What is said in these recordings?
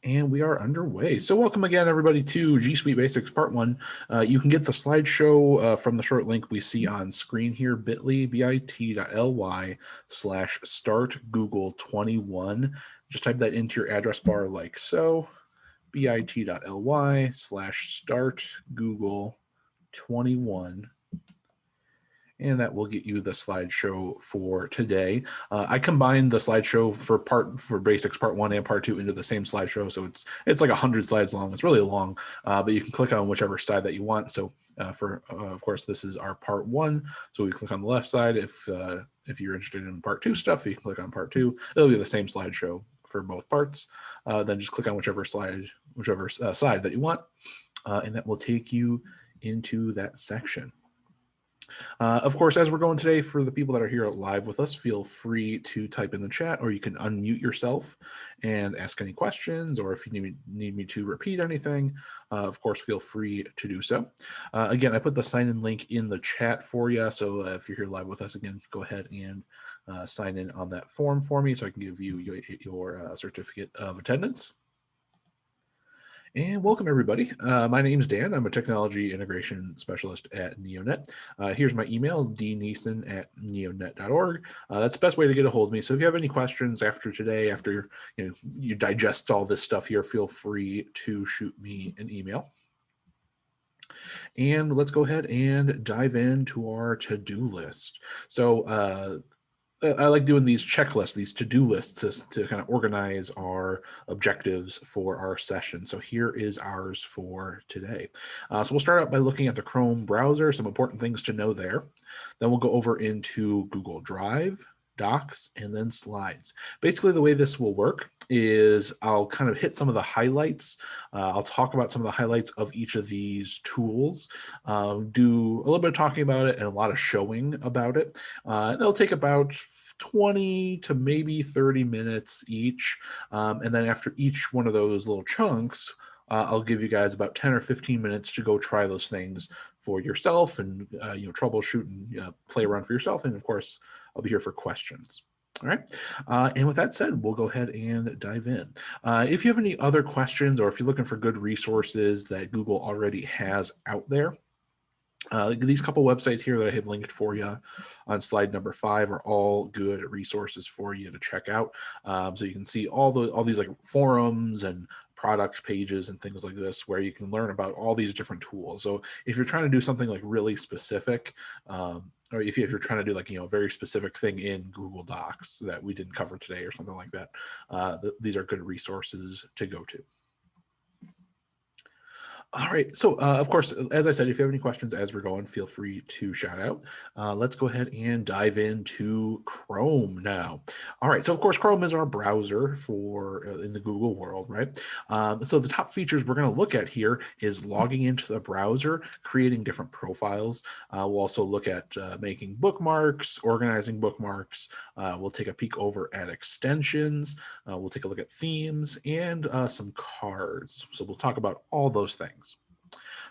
And we are underway. So welcome again, everybody, to G Suite Basics Part 1. You can get the slideshow from the short link we see on screen here, bit.ly/start google21. Just type that into your address bar like so, bit.ly/start google21. And that will get you the slideshow for today. I combined the slideshow for basics part 1 and part 2 into the same slideshow, so it's like 100 slides long. It's really long, but you can click on whichever side that you want. So of course, this is our part 1. So we click on the left side. If you're interested in part 2 stuff, you can click on part 2. It'll be the same slideshow for both parts. Then just click on whichever side that you want, and that will take you into that section. Of course, as we're going today, for the people that are here live with us, feel free to type in the chat, or you can unmute yourself and ask any questions, or if you need me to repeat anything, of course, feel free to do so. Again, I put the sign-in link in the chat for you, so if you're here live with us, again, go ahead and sign in on that form for me so I can give you your certificate of attendance. And welcome, everybody. My name is Dan. I'm a technology integration specialist at Neonet. Here's my email, dneeson@neonet.org. That's the best way to get a hold of me. So if you have any questions after today, after you digest all this stuff here, feel free to shoot me an email. And let's go ahead and dive into our to-do list. So I like doing these checklists, these to-do lists to kind of organize our objectives for our session. So here is ours for today. So we'll start out by looking at the Chrome browser, some important things to know there. Then we'll go over into Google Drive, Docs, and then Slides. Basically, the way this will work is I'll kind of hit some of the highlights. I'll talk about some of the highlights of each of these tools, do a little bit of talking about it and a lot of showing about it. It'll take about 20 to maybe 30 minutes each. And then after each one of those little chunks, I'll give you guys about 10 or 15 minutes to go try those things for yourself and troubleshoot and play around for yourself. And of course, I'll be here for questions. All right. And with that said, we'll go ahead and dive in. If you have any other questions, or if you're looking for good resources that Google already has out there, these couple websites here that I have linked for you on slide number 5 are all good resources for you to check out. So you can see all these like forums and product pages and things like this where you can learn about all these different tools. So if you're trying to do something like really specific, or if you're trying to do like a very specific thing in Google Docs that we didn't cover today or something like that, these are good resources to go to. All right, so of course, as I said, if you have any questions as we're going, feel free to shout out. Let's go ahead and dive into Chrome now. All right, so of course, Chrome is our browser for in the Google world, right? So the top features we're going to look at here is logging into the browser, creating different profiles. We'll also look at making bookmarks, organizing bookmarks. We'll take a peek over at extensions. We'll take a look at themes and some cards. So we'll talk about all those things.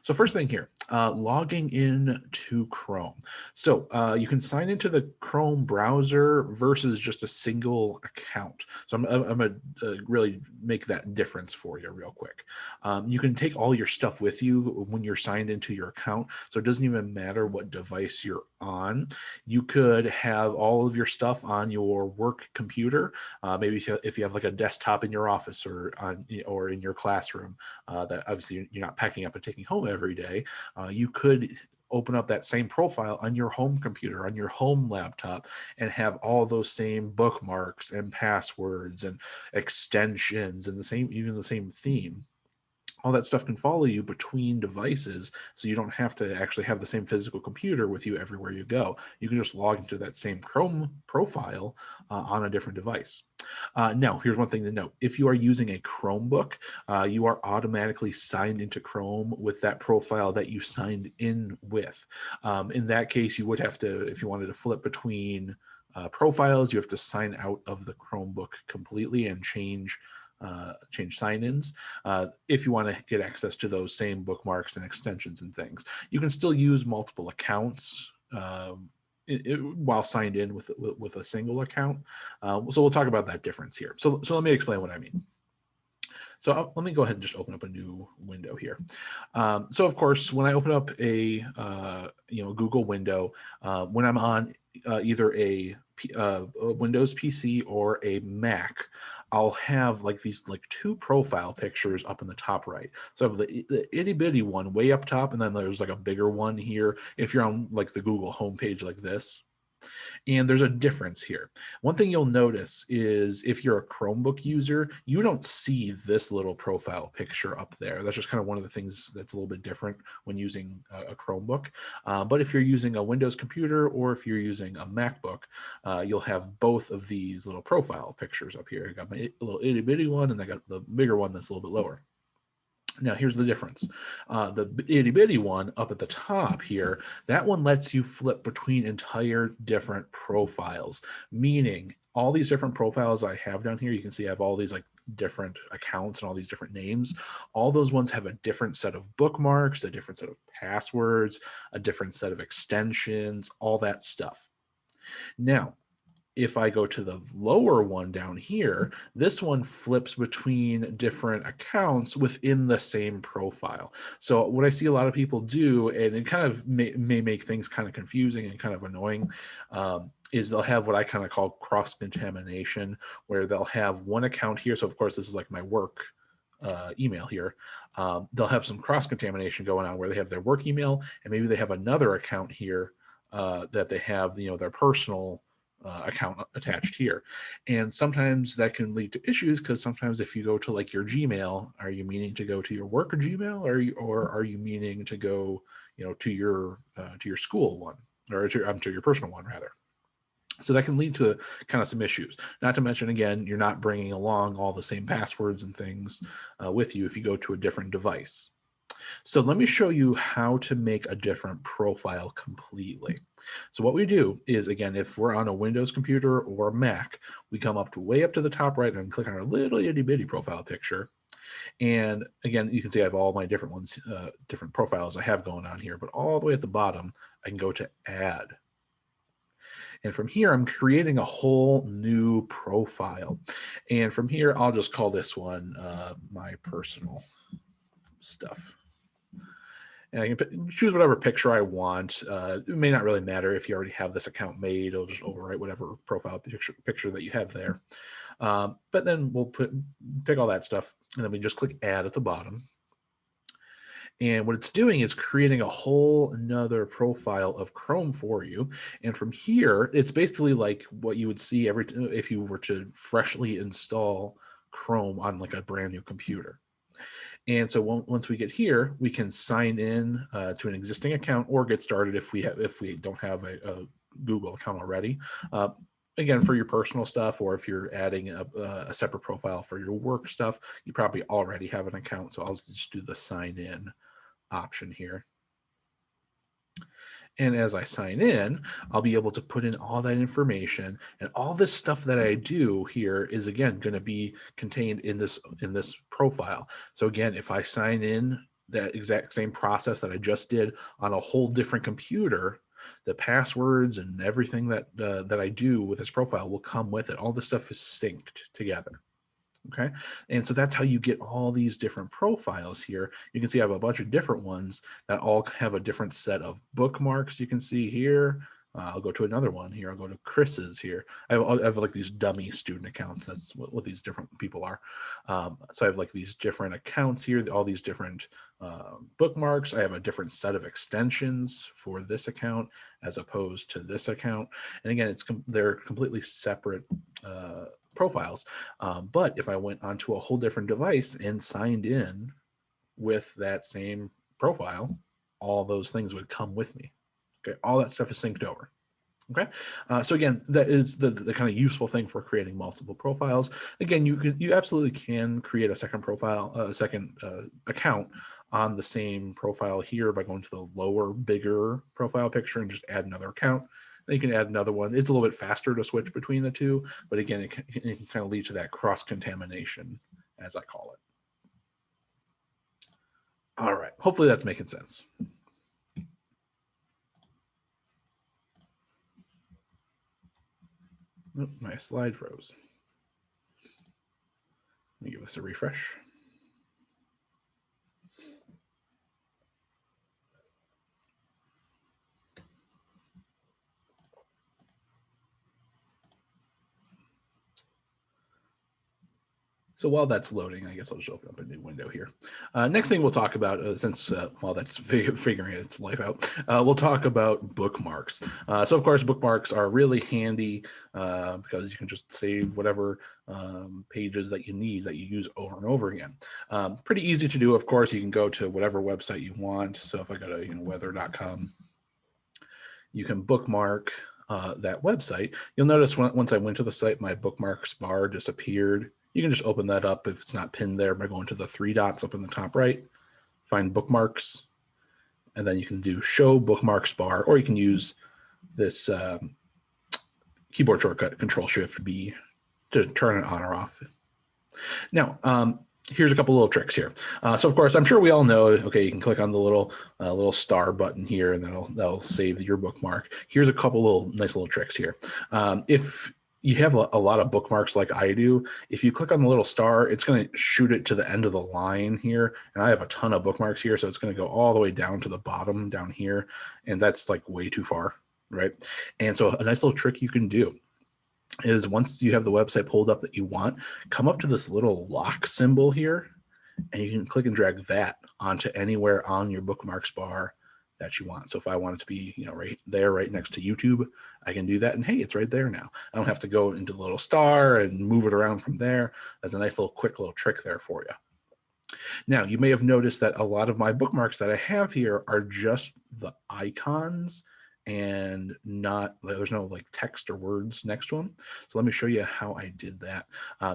So first thing here, logging in to Chrome. So you can sign into the Chrome browser versus just a single account. So I'm going to really make that difference for you real quick. You can take all your stuff with you when you're signed into your account. So it doesn't even matter what device you're on. You could have all of your stuff on your work computer. Maybe if you have like a desktop in your office or in your classroom that obviously you're not packing up and taking home every day, you could open up that same profile on your home computer, on your home laptop, and have all those same bookmarks and passwords and extensions and even the same theme. All that stuff can follow you between devices, so you don't have to actually have the same physical computer with you everywhere you go. You can just log into that same Chrome profile on a different device. Now, here's one thing to note. If you are using a Chromebook, you are automatically signed into Chrome with that profile that you signed in with. In that case, you would have to, if you wanted to flip between profiles, you have to sign out of the Chromebook completely and change sign-ins if you want to get access to those same bookmarks and extensions and things. You can still use multiple accounts while signed in with a single account. So we'll talk about that difference here. So let me explain what I mean. So let me go ahead and just open up a new window here. So of course, when I open up a Google window, when I'm on either a Windows PC or a Mac, I'll have like these like two profile pictures up in the top right. So I have the itty bitty one way up top, and then there's like a bigger one here. If you're on like the Google homepage like this. And there's a difference here. One thing you'll notice is if you're a Chromebook user, you don't see this little profile picture up there. That's just kind of one of the things that's a little bit different when using a Chromebook. But if you're using a Windows computer or if you're using a MacBook, you'll have both of these little profile pictures up here. I got my little itty bitty one, and I got the bigger one that's a little bit lower. Now, here's the difference. The itty bitty one up at the top here, that one lets you flip between entire different profiles, meaning all these different profiles I have down here, you can see I have all these like different accounts and all these different names. All those ones have a different set of bookmarks, a different set of passwords, a different set of extensions, all that stuff. Now, if I go to the lower one down here, this one flips between different accounts within the same profile. So what I see a lot of people do, and it kind of may make things kind of confusing and kind of annoying, is they'll have what I kind of call cross-contamination, where they'll have one account here. So of course, this is like my work email here. They'll have some cross-contamination going on where they have their work email, and maybe they have another account here that they have, their personal account attached here. And sometimes that can lead to issues because sometimes if you go to like your Gmail, are you meaning to go to your work Gmail, or are you meaning to go, to your school one, or to your personal one rather? So that can lead to kind of some issues. Not to mention, again, you're not bringing along all the same passwords and things with you if you go to a different device. So let me show you how to make a different profile completely. So what we do is, again, if we're on a Windows computer or a Mac, we come up to way up to the top right and click on our little itty bitty profile picture. And again, you can see I have all my different ones, different profiles I have going on here, but all the way at the bottom, I can go to add. And from here, I'm creating a whole new profile. And from here, I'll just call this one my personal stuff. And I can choose whatever picture I want. It may not really matter if you already have this account made. It'll just overwrite whatever profile picture that you have there. But then we'll pick all that stuff, and then we just click add at the bottom. And what it's doing is creating a whole another profile of Chrome for you. And from here, it's basically like what you would see if you were to freshly install Chrome on like a brand new computer. And so once we get here, we can sign in to an existing account or get started if we don't have a Google account already. Again, for your personal stuff, or if you're adding a separate profile for your work stuff, you probably already have an account. So I'll just do the sign in option here. And as I sign in, I'll be able to put in all that information, and all this stuff that I do here is again going to be contained in this profile. So again, if I sign in that exact same process that I just did on a whole different computer, the passwords and everything that I do with this profile will come with it. All this stuff is synced together. Okay. And so that's how you get all these different profiles here. You can see I have a bunch of different ones that all have a different set of bookmarks. You can see here. I'll go to another one here. I'll go to Chris's here. I have like these dummy student accounts. That's what these different people are. So I have like these different accounts here, all these different bookmarks. I have a different set of extensions for this account as opposed to this account. And again, they're completely separate profiles. But if I went onto a whole different device and signed in with that same profile, all those things would come with me. Okay, all that stuff is synced over. Okay, so again, that is the kind of useful thing for creating multiple profiles. Again, you absolutely can create a second profile, a second account on the same profile here by going to the lower, bigger profile picture and just add another account. Then you can add another one. It's a little bit faster to switch between the two, but again, it can kind of lead to that cross-contamination, as I call it. All right, hopefully that's making sense. Oh, my slide froze. Let me give this a refresh. So while that's loading, I guess I'll just open up a new window here. Next thing we'll talk about, since while that's figuring its life out, we'll talk about bookmarks. So of course, bookmarks are really handy because you can just save whatever pages that you need that you use over and over again. Pretty easy to do, of course. You can go to whatever website you want. So if I go to weather.com, you can bookmark that website. You'll notice once I went to the site, my bookmarks bar disappeared. You can just open that up if it's not pinned there by going to the three dots up in the top right, find bookmarks, and then you can do show bookmarks bar, or you can use this keyboard shortcut Control-Shift-B to turn it on or off. Now, here's a couple little tricks here. So of course, I'm sure we all know, okay, you can click on the little star button here and that'll save your bookmark. Here's a couple nice little tricks here. If you have a lot of bookmarks like I do, if you click on the little star, it's going to shoot it to the end of the line here. And I have a ton of bookmarks here, so it's going to go all the way down to the bottom down here. And that's like way too far, right? And so a nice little trick you can do is once you have the website pulled up that you want, come up to this little lock symbol here, and you can click and drag that onto anywhere on your bookmarks bar that you want. So if I want it to be, right there, right next to YouTube, I can do that. And hey, it's right there now. I don't have to go into the little star and move it around from there. That's a nice little quick little trick there for you. Now, you may have noticed that a lot of my bookmarks that I have here are just the icons and there's no like text or words next to them. So let me show you how I did that.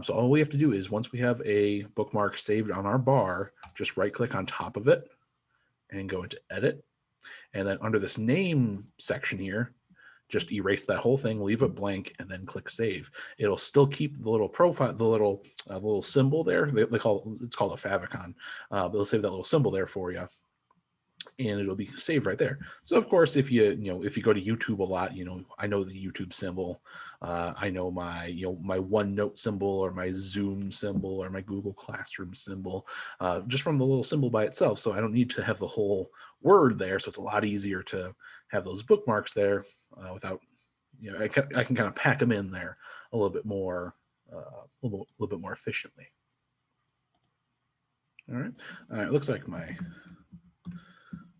So all we have to do is once we have a bookmark saved on our bar, just right click on top of it and go into edit. And then under this name section here, just erase that whole thing, leave it blank, and then click save. It'll still keep the little profile, the little symbol there. It's called a favicon, but it'll save that little symbol there for you, and it'll be saved right there. So of course, if you go to YouTube a lot, I know the YouTube symbol, I know my OneNote symbol or my Zoom symbol or my Google Classroom symbol, just from the little symbol by itself. So I don't need to have the whole word there. So it's a lot easier to have those bookmarks there without, I can kind of pack them in there a little bit more, a little bit more efficiently. All right. Looks like my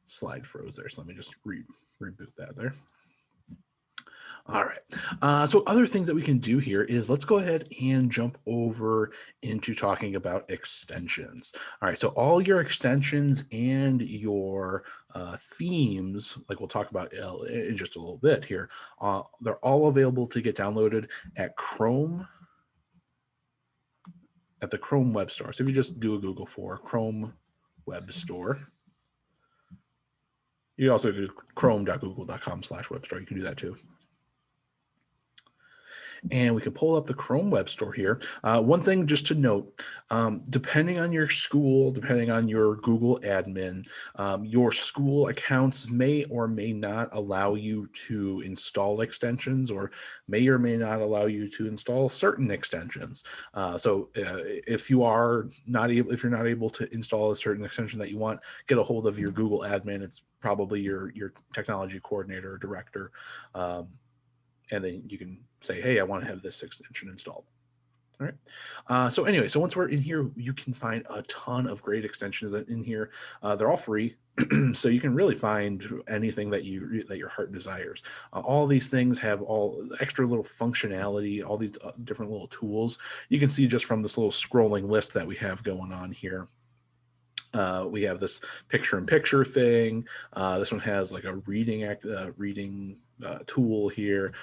slide froze there, so let me just reboot that there. All right, so other things that we can do here is let's go ahead and jump over into talking about extensions. All right, so all your extensions and your themes, like we'll talk about in just a little bit here, they're all available to get downloaded at Chrome, at the Chrome Web Store. So if you just do a Google for Chrome Web Store, you can also do chrome.google.com/webstore. You can do that too. And we can pull up the Chrome Web Store here. One thing just to note, depending on your school, depending on your Google admin, your school accounts may or may not allow you to install extensions, or may or may not allow you to install certain extensions. So if you're not able to install a certain extension that you want, get a hold of your Google admin. It's probably your technology coordinator or director. And then you can say, hey, I want to have this extension installed. All right. So anyway, so once we're in here, you can find a ton of great extensions in here. They're all free, so you can really find anything that your heart desires. All these things have all extra little functionality, all these different little tools. You can see just from this little scrolling list that we have going on here. We have this picture-in-picture thing. This one has like a reading tool here.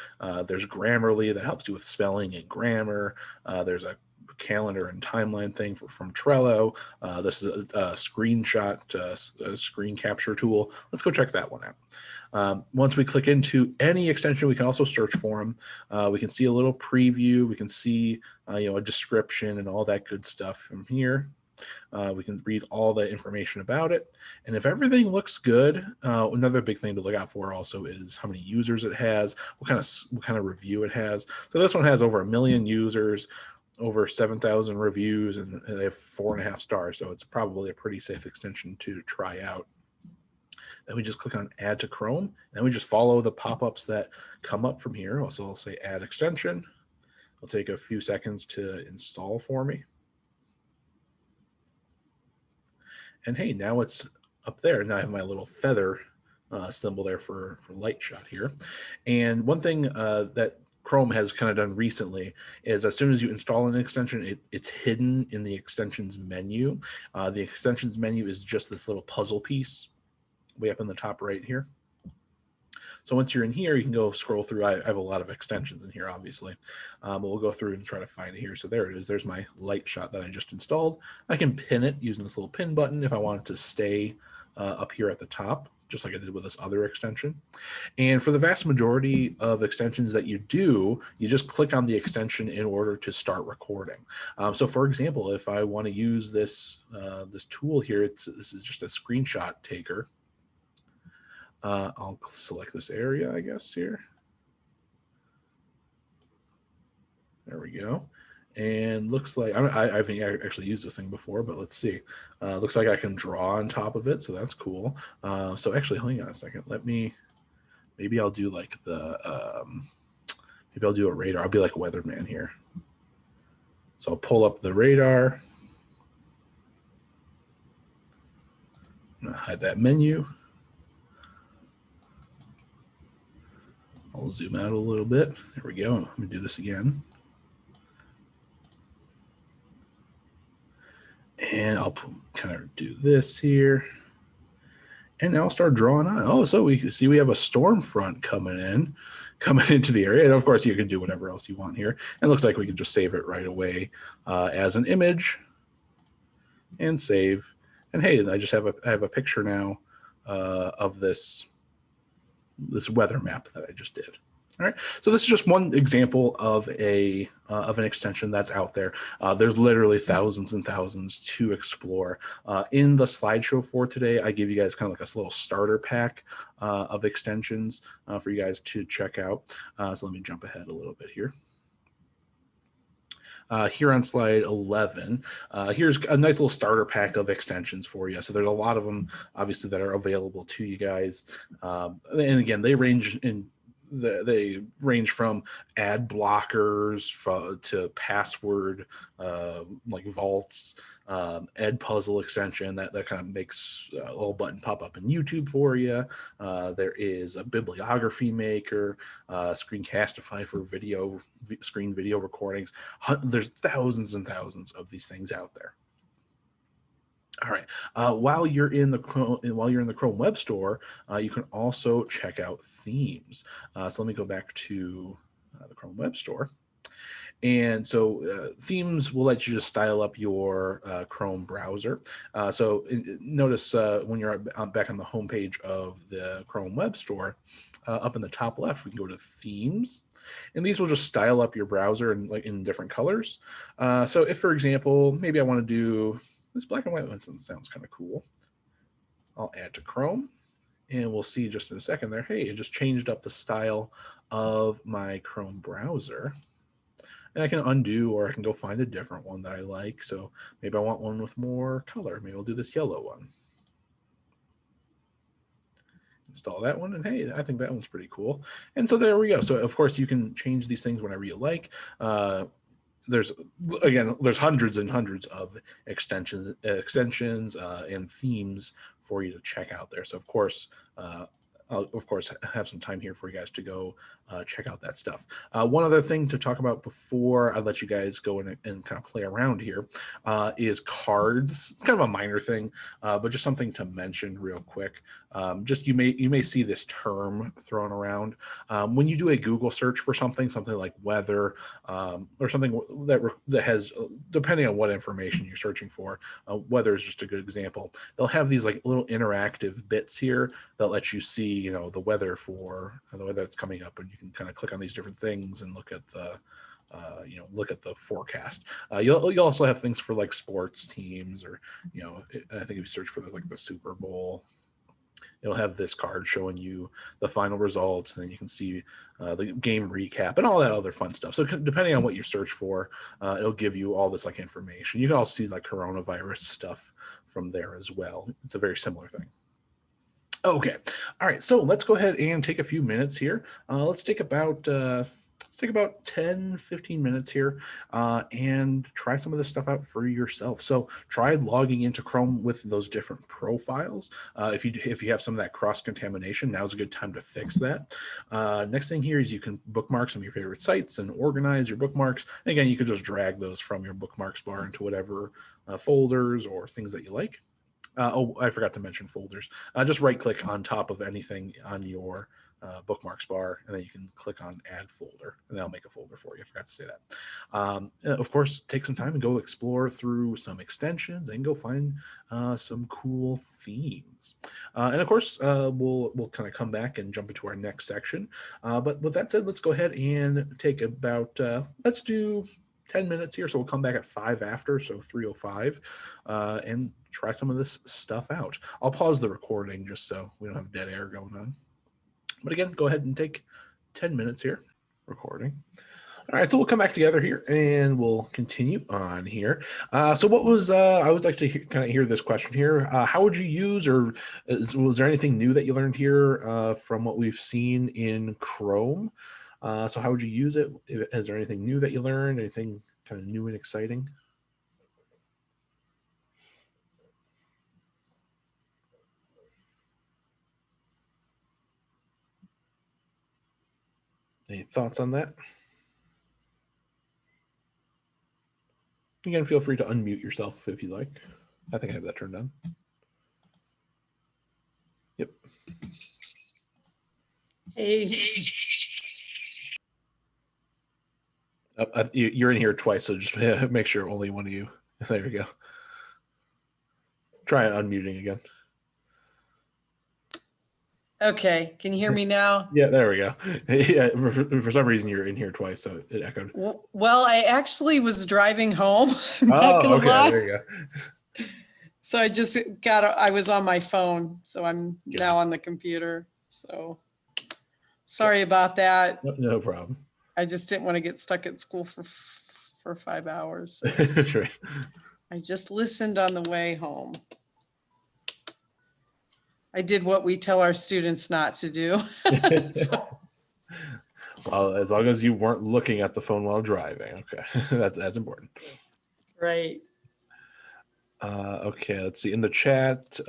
There's Grammarly that helps you with spelling and grammar. There's a calendar and timeline thing from Trello. This is a screenshot, a screen capture tool. Let's go check that one out. Once we click into any extension, we can also search for them. We can see a little preview. We can see a description and all that good stuff from here. We can read all the information about it. And if everything looks good, another big thing to look out for also is how many users it has, what kind of review it has. So this one has over 1 million users, over 7,000 reviews, and they have 4.5 stars. So it's probably a pretty safe extension to try out. Then we just click on add to Chrome, and we just follow the pop-ups that come up from here. So I'll say add extension. It'll take a few seconds to install for me. And hey, now it's up there. Now I have my little feather symbol there for light shot here. And one thing that Chrome has kind of done recently is as soon as you install an extension, it's hidden in the extensions menu. The extensions menu is just this little puzzle piece way up in the top right here. So once you're in here, you can go scroll through. I have a lot of extensions in here, obviously, but we'll go through and try to find it here. So there it is. There's my light shot that I just installed. I can pin it using this little pin button if I want it to stay up here at the top, just like I did with this other extension. And for the vast majority of extensions that you do, you just click on the extension in order to start recording. So for example, if I want to use this, this tool here, this is just a screenshot taker. I'll select this area, I guess, here. There we go. And looks like, I haven't actually used this thing before, but let's see. Looks like I can draw on top of it, so that's cool. So actually, hang on a second. Maybe I'll do like maybe I'll do a radar. I'll be like a weatherman here. So I'll pull up the radar. I'm gonna hide that menu. I'll zoom out a little bit. There we go. Let me do this again. And I'll kind of do this here. And now I'll start drawing on. Oh, so we can see we have a storm front coming into the area. And of course, you can do whatever else you want here. And it looks like we can just save it right away as an image and save. And hey, I have a picture now of this weather map that I just did. All right, so this is just one example of an extension that's out there. There's literally thousands and thousands to explore. In the slideshow for today, I give you guys kind of like a little starter pack of extensions for you guys to check out. So let me jump ahead a little bit here. Here on slide 11, here's a nice little starter pack of extensions for you. So there's a lot of them, obviously, that are available to you guys. And again, they range from ad blockers to password like vaults, Edpuzzle extension that kind of makes a little button pop up in YouTube for you. There is a bibliography maker, Screencastify for screen video recordings. There's thousands and thousands of these things out there. All right. While you're in the Chrome Web Store, you can also check out themes. So let me go back to the Chrome Web Store. And so themes will let you just style up your Chrome browser. So notice when you're back on the home page of the Chrome Web Store, up in the top left, we can go to themes. And these will just style up your browser in different colors. So if, for example, maybe I want to do this black and white one, sounds kind of cool. I'll add to Chrome, and we'll see just in a second there, hey, it just changed up the style of my Chrome browser. And I can undo, or I can go find a different one that I like. So maybe I want one with more color. Maybe I'll do this yellow one. Install that one, and hey, I think that one's pretty cool. And so there we go. So of course you can change these things whenever you like. There's hundreds and hundreds of extensions and themes for you to check out there. So of course, I'll of course have some time here for you guys to go check out that stuff. One other thing to talk about before I let you guys go in and kind of play around here is cards. It's kind of a minor thing, but just something to mention real quick. Just you may see this term thrown around when you do a Google search for something like weather or something that has, depending on what information you're searching for, weather is just a good example. They'll have these like little interactive bits here that let you see, the weather that's coming up, and you can kind of click on these different things and look at the look at the forecast. You'll also have things for like sports teams, or I think if you search for this, like the Super Bowl, it'll have this card showing you the final results, and then you can see the game recap and all that other fun stuff. So depending on what you search for, it'll give you all this like information. You can also see like coronavirus stuff from there as well. It's a very similar thing. Okay. All right. So let's go ahead and take a few minutes here. Let's take about let's take about 10-15 minutes here and try some of this stuff out for yourself. So try logging into Chrome with those different profiles. If you have some of that cross contamination, now's a good time to fix that. Next thing here is you can bookmark some of your favorite sites and organize your bookmarks. And again, you could just drag those from your bookmarks bar into whatever folders or things that you like. Oh, I forgot to mention folders. Just right click on top of anything on your bookmarks bar, and then you can click on add folder, and that'll make a folder for you. I forgot to say that. Of course, take some time and go explore through some extensions and go find some cool themes. And of course, we'll kind of come back and jump into our next section. But with that said, let's go ahead and take about, let's do 10 minutes here. So we'll come back at 5 after, so 3:05, and try some of this stuff out. I'll pause the recording just so we don't have dead air going on. But again, go ahead and take 10 minutes here, recording. All right, so we'll come back together here and we'll continue on here. So what was, I would like to kind of hear this question here. How would you use, or was there anything new that you learned here from what we've seen in Chrome? So how would you use it? Is there anything new that you learned? Anything kind of new and exciting? Any thoughts on that? Again, feel free to unmute yourself if you like. I think I have that turned on. Yep. Hey. You're in here twice, so just make sure only one of you. There we go. Try unmuting again. Okay, can you hear me now? Yeah, there we go. Yeah, for some reason you're in here twice, so it echoed. Well, I actually was driving home. Oh, okay, there you go. So I was on my phone, so I'm now on the computer. So sorry about that. No problem. I just didn't want to get stuck at school for 5 hours. So Right. I just listened on the way home. I did what we tell our students not to do. Well, as long as you weren't looking at the phone while driving, okay, that's important. Right. Okay, let's see in the chat.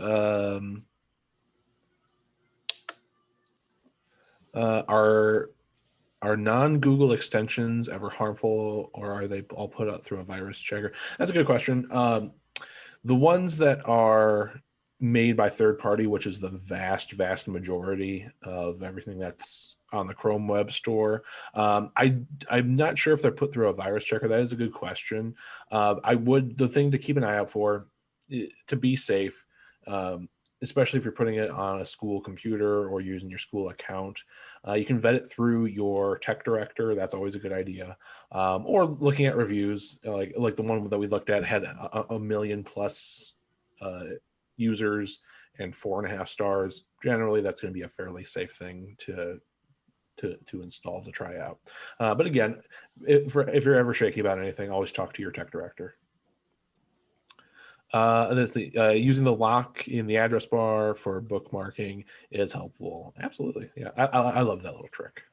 Are non-Google extensions ever harmful, or are they all put out through a virus checker? That's a good question. The ones that are made by third party, which is the vast majority of everything that's on the Chrome Web Store, I'm not sure if they're put through a virus checker. That is a good question. The thing to keep an eye out for, to be safe, especially if you're putting it on a school computer or using your school account, you can vet it through your tech director. That's always a good idea. Or looking at reviews, like the one that we looked at had a million plus users and 4.5 stars. Generally, that's going to be a fairly safe thing to install, to try out. But again, if you're ever shaky about anything, always talk to your tech director. And let's see, using the lock in the address bar for bookmarking is helpful. Absolutely. Yeah, I love that little trick.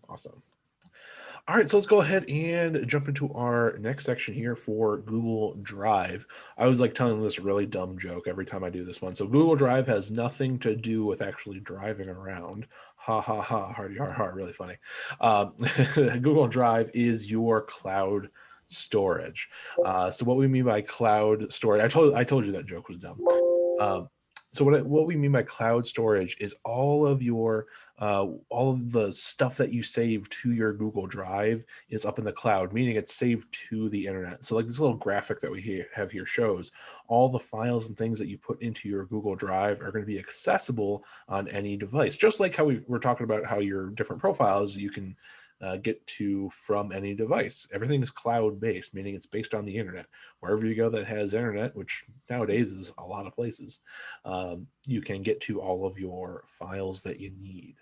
Awesome. All right, so let's go ahead and jump into our next section here for Google Drive. I always like telling this really dumb joke every time I do this one. So Google Drive has nothing to do with actually driving around. Ha, ha, ha, hardy, har, har, really funny. Google Drive is your cloud storage. So what we mean by cloud storage, I told you that joke was dumb. So what we mean by cloud storage is all of the stuff that you save to your Google Drive is up in the cloud, meaning it's saved to the internet. So like this little graphic that we have here shows all the files and things that you put into your Google Drive are going to be accessible on any device. Just like how we're talking about how your different profiles you can get to from any device. Everything is cloud-based, meaning it's based on the internet. Wherever you go that has internet, which nowadays is a lot of places, you can get to all of your files that you need.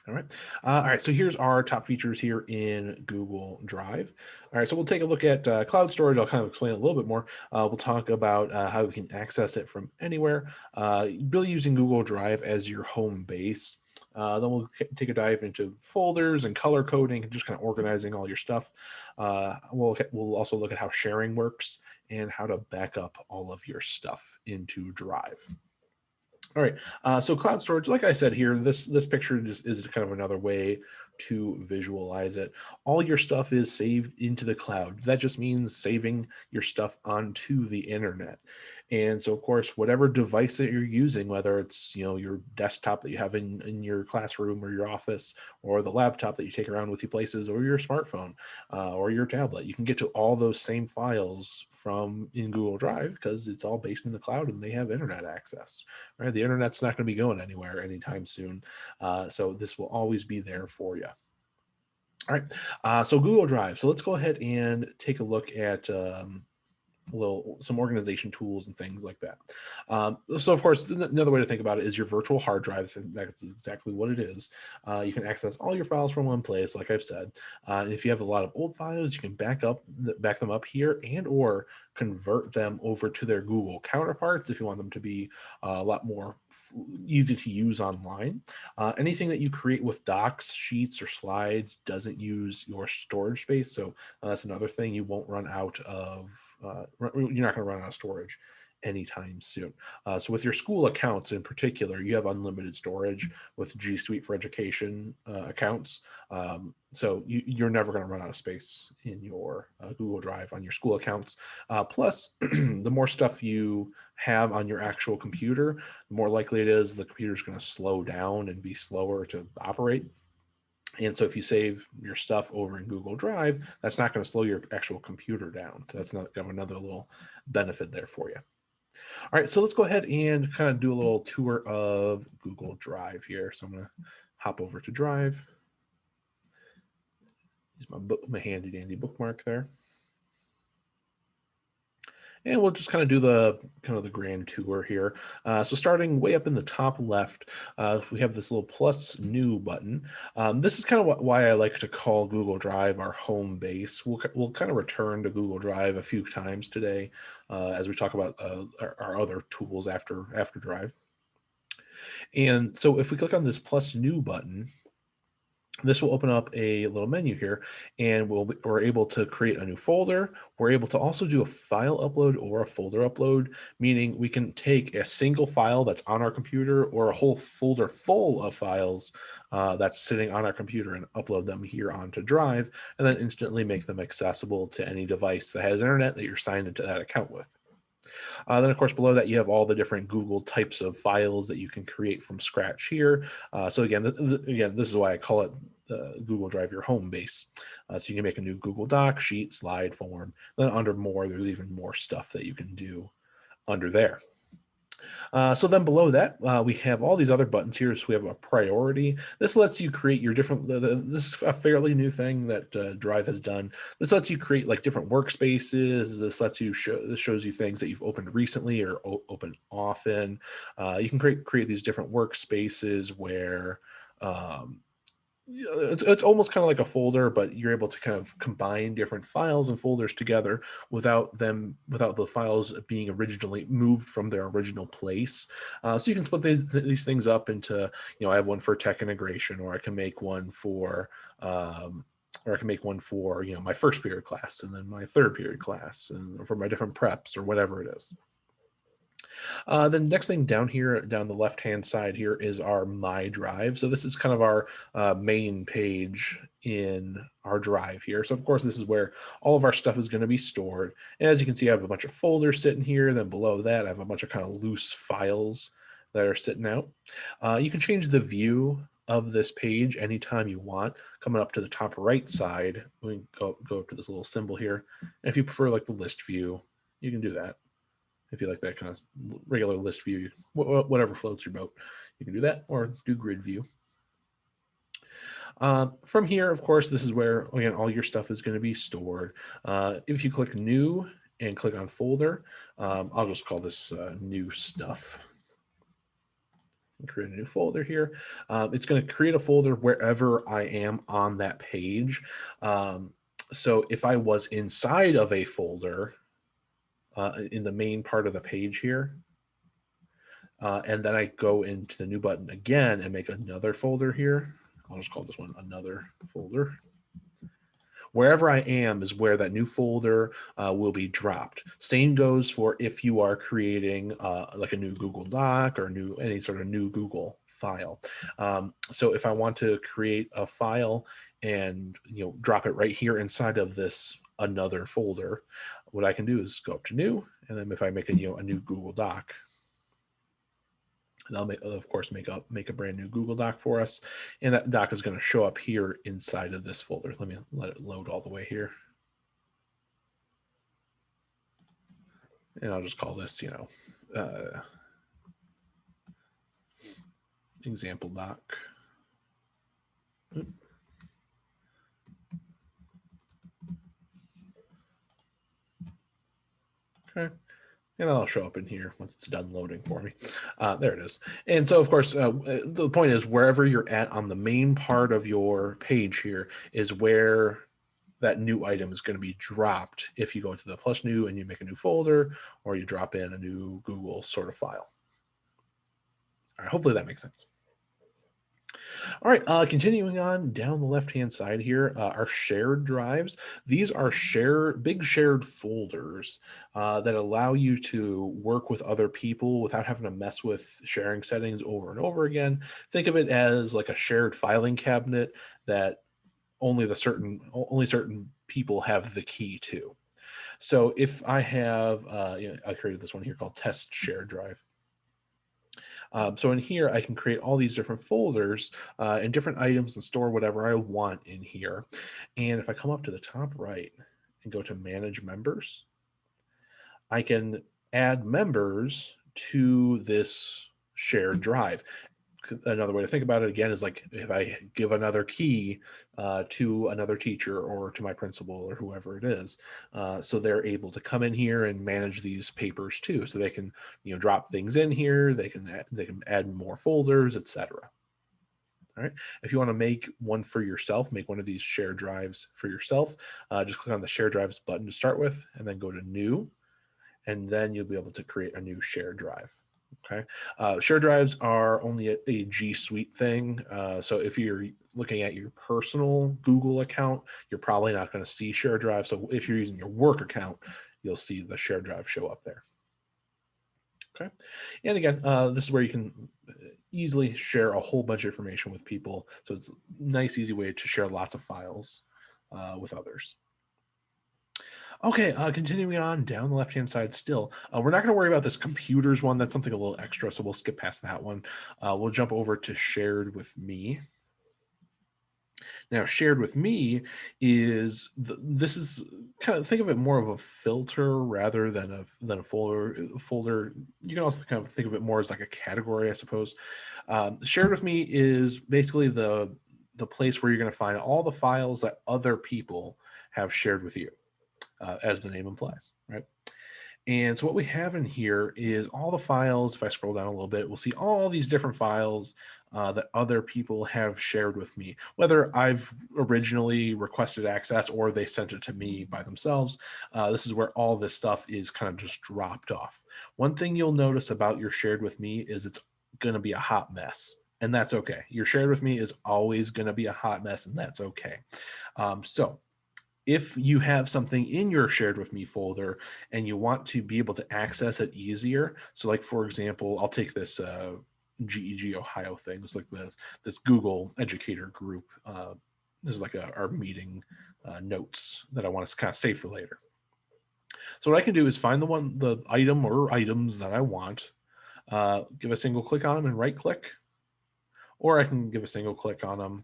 All right, so here's our top features here in Google Drive. All right, so we'll take a look at cloud storage. I'll kind of explain it a little bit more. We'll talk about how we can access it from anywhere, really using Google Drive as your home base. Then we'll take a dive into folders and color coding and just kind of organizing all your stuff. We'll also look at how sharing works and how to back up all of your stuff into Drive. All right, so cloud storage, like I said here, this picture just is kind of another way to visualize it. All your stuff is saved into the cloud. That just means saving your stuff onto the internet. And so, of course, whatever device that you're using, whether it's your desktop that you have in your classroom or your office, or the laptop that you take around with you places, or your smartphone, or your tablet, you can get to all those same files from in Google Drive because it's all based in the cloud and they have internet access. Right, the internet's not going to be going anywhere anytime soon, so this will always be there for you. All right, so Google Drive. So let's go ahead and take a look at some organization tools and things like that. So of course, another way to think about it is your virtual hard drive. That's exactly what it is. You can access all your files from one place, like I've said. And if you have a lot of old files, you can back them up here and or convert them over to their Google counterparts if you want them to be a lot more easy to use online. Anything that you create with docs, sheets, or slides doesn't use your storage space. So that's another thing. You won't run out of, you're not going to run out of storage anytime soon. So with your school accounts in particular, you have unlimited storage with G Suite for Education accounts. So you're never going to run out of space in your Google Drive on your school accounts. Plus, the more stuff you have on your actual computer, the more likely it is the computer's going to slow down and be slower to operate. And so if you save your stuff over in Google Drive, that's not going to slow your actual computer down. So that's another little benefit there for you. All right, so let's go ahead and kind of do a little tour of Google Drive here. So I'm going to hop over to Drive. Use my handy dandy bookmark there. And we'll just kind of do the grand tour here. So starting way up in the top left, we have this little plus new button. This is kind of why I like to call Google Drive our home base. We'll kind of return to Google Drive a few times today as we talk about our other tools after Drive. And so if we click on this plus new button, this will open up a little menu here, and we're able to create a new folder. We're able to also do a file upload or a folder upload, meaning we can take a single file that's on our computer or a whole folder full of files that's sitting on our computer and upload them here onto Drive, and then instantly make them accessible to any device that has internet that you're signed into that account with. Then, of course, below that, you have all the different Google types of files that you can create from scratch here. So again, this is why I call it Google Drive your home base. So you can make a new Google Doc, sheet, slide, form. Then under more, there's even more stuff that you can do under there. So then below that, we have all these other buttons here. So we have a priority. This lets you create your different, this is a fairly new thing that Drive has done. This lets you create like different workspaces. This lets you this shows you things that you've opened recently or opened often. You can create these different workspaces where it's almost kind of like a folder, but you're able to kind of combine different files and folders together without the files being originally moved from their original place. So you can split these things up into, I have one for tech integration, or I can make one for my first period class, and then my third period class, and for my different preps or whatever it is. The next thing down here, down the left-hand side here, is our My Drive. So this is kind of our main page in our Drive here. So of course, this is where all of our stuff is going to be stored. And as you can see, I have a bunch of folders sitting here. Then below that, I have a bunch of kind of loose files that are sitting out. You can change the view of this page anytime you want. Coming up to the top right side, we go up to this little symbol here. And if you prefer like the list view, you can do that. If you like that kind of regular list view, whatever floats your boat, you can do that, or do grid view. From here, of course, this is where, again, all your stuff is going to be stored. If you click New and click on Folder, I'll just call this New Stuff. Create a new folder here. It's going to create a folder wherever I am on that page. So if I was inside of a folder, in the main part of the page here, And then I go into the new button again and make another folder here. I'll just call this one another folder. Wherever I am is where that new folder will be dropped. Same goes for if you are creating like a new Google Doc or any sort of new Google file. So if I want to create a file and drop it right here inside of this another folder, what I can do is go up to new, and then if I make a new Google Doc, and I'll of course make a brand new Google Doc for us, and that doc is going to show up here inside of this folder. Let me let it load all the way here, and I'll just call this example doc. Okay. And that'll show up in here once it's done loading for me. There it is. And so, of course, the point is wherever you're at on the main part of your page here is where that new item is going to be dropped if you go into the plus new and you make a new folder, or you drop in a new Google sort of file. All right, hopefully that makes sense. All right, continuing on down the left-hand side here, our shared drives. These are big shared folders that allow you to work with other people without having to mess with sharing settings over and over again. Think of it as like a shared filing cabinet that only certain people have the key to. So if I have, I created this one here called test shared drive. So in here, I can create all these different folders and different items and store whatever I want in here. And if I come up to the top right and go to manage members, I can add members to this shared drive. Another way to think about it again is like if I give another key to another teacher or to my principal or whoever it is, so they're able to come in here and manage these papers too. So they can drop things in here, they can add more folders, etc. All right. If you want to make one for yourself, make one of these shared drives for yourself, just click on the share drives button to start with, and then go to new, and then you'll be able to create a new shared drive. Okay. Share drives are only a G Suite thing. So if you're looking at your personal Google account, you're probably not going to see share drive. So if you're using your work account, you'll see the share drive show up there. Okay. And again, this is where you can easily share a whole bunch of information with people. So it's a nice, easy way to share lots of files with others. Okay, continuing on down the left-hand side still. We're not going to worry about this computers one. That's something a little extra, so we'll skip past that one. We'll jump over to shared with me. Now, shared with me is, this is kind of, think of it more of a filter rather than a folder. You can also kind of think of it more as like a category, I suppose. Shared with me is basically the place where you're going to find all the files that other people have shared with you. As the name implies, right? And so what we have in here is all the files. If I scroll down a little bit, we'll see all these different files that other people have shared with me, whether I've originally requested access or they sent it to me by themselves. This is where all this stuff is kind of just dropped off. One thing you'll notice about your shared with me is it's going to be a hot mess. And that's okay. Your shared with me is always going to be a hot mess, and that's okay. So if you have something in your shared with me folder and you want to be able to access it easier, so like for example, I'll take this GEG Ohio thing. It's like this Google educator group. This is like our meeting notes that I want to kind of save for later. So what I can do is find the item or items that I want, give a single click on them and right click, or I can give a single click on them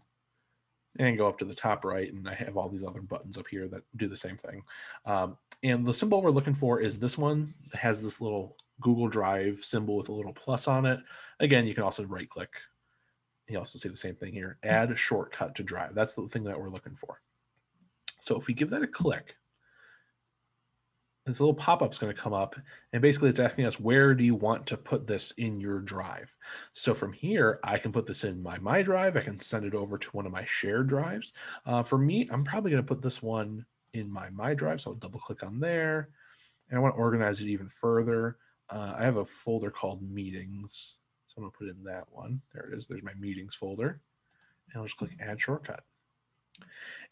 and go up to the top right, and I have all these other buttons up here that do the same thing. And the symbol we're looking for is this one that has this little Google Drive symbol with a little plus on it. Again, you can also right click. You also see the same thing here, add a shortcut to Drive. That's the thing that we're looking for. So if we give that a click, this little pop-up is going to come up, and basically it's asking us, where do you want to put this in your drive? So from here, I can put this in my drive. I can send it over to one of my shared drives. For me, I'm probably going to put this one in my drive. So I'll double click on there, and I want to organize it even further. I have a folder called meetings. So I'm gonna put in that one. There it is. There's my meetings folder. And I'll just click add shortcut.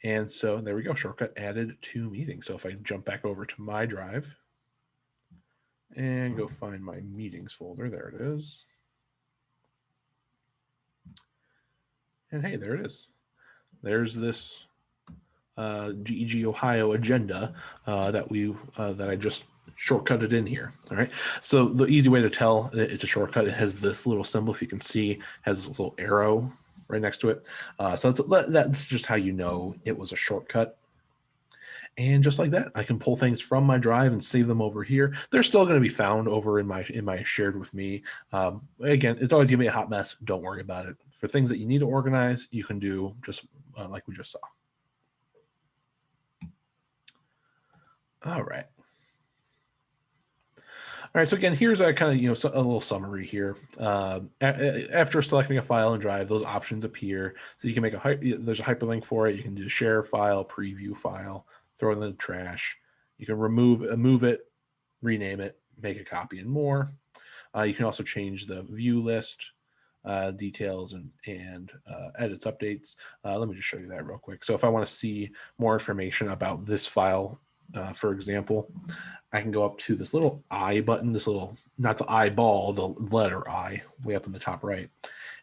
And so there we go, shortcut added to meetings. So if I jump back over to my drive and go find my meetings folder, there it is. And hey, there it is. There's this GEG Ohio agenda that I just shortcutted in here. All right. So the easy way to tell it's a shortcut, it has this little symbol. If you can see, has this little arrow right next to it. So that's just how you know it was a shortcut. And just like that, I can pull things from my drive and save them over here. They're still going to be found over in my shared with me. Again, it's always going to be a hot mess. Don't worry about it. For things that you need to organize, you can do just like we just saw. All right. All right, so again, here's a kind of, a little summary here. After selecting a file in Drive, those options appear. So you can make there's a hyperlink for it. You can do share file, preview file, throw it in the trash. You can move it, rename it, make a copy, and more. You can also change the view list, details, and edits, updates. Let me just show you that real quick. So if I want to see more information about this file, for example, I can go up to this little I button, this little, not the eyeball, the letter I, way up in the top right.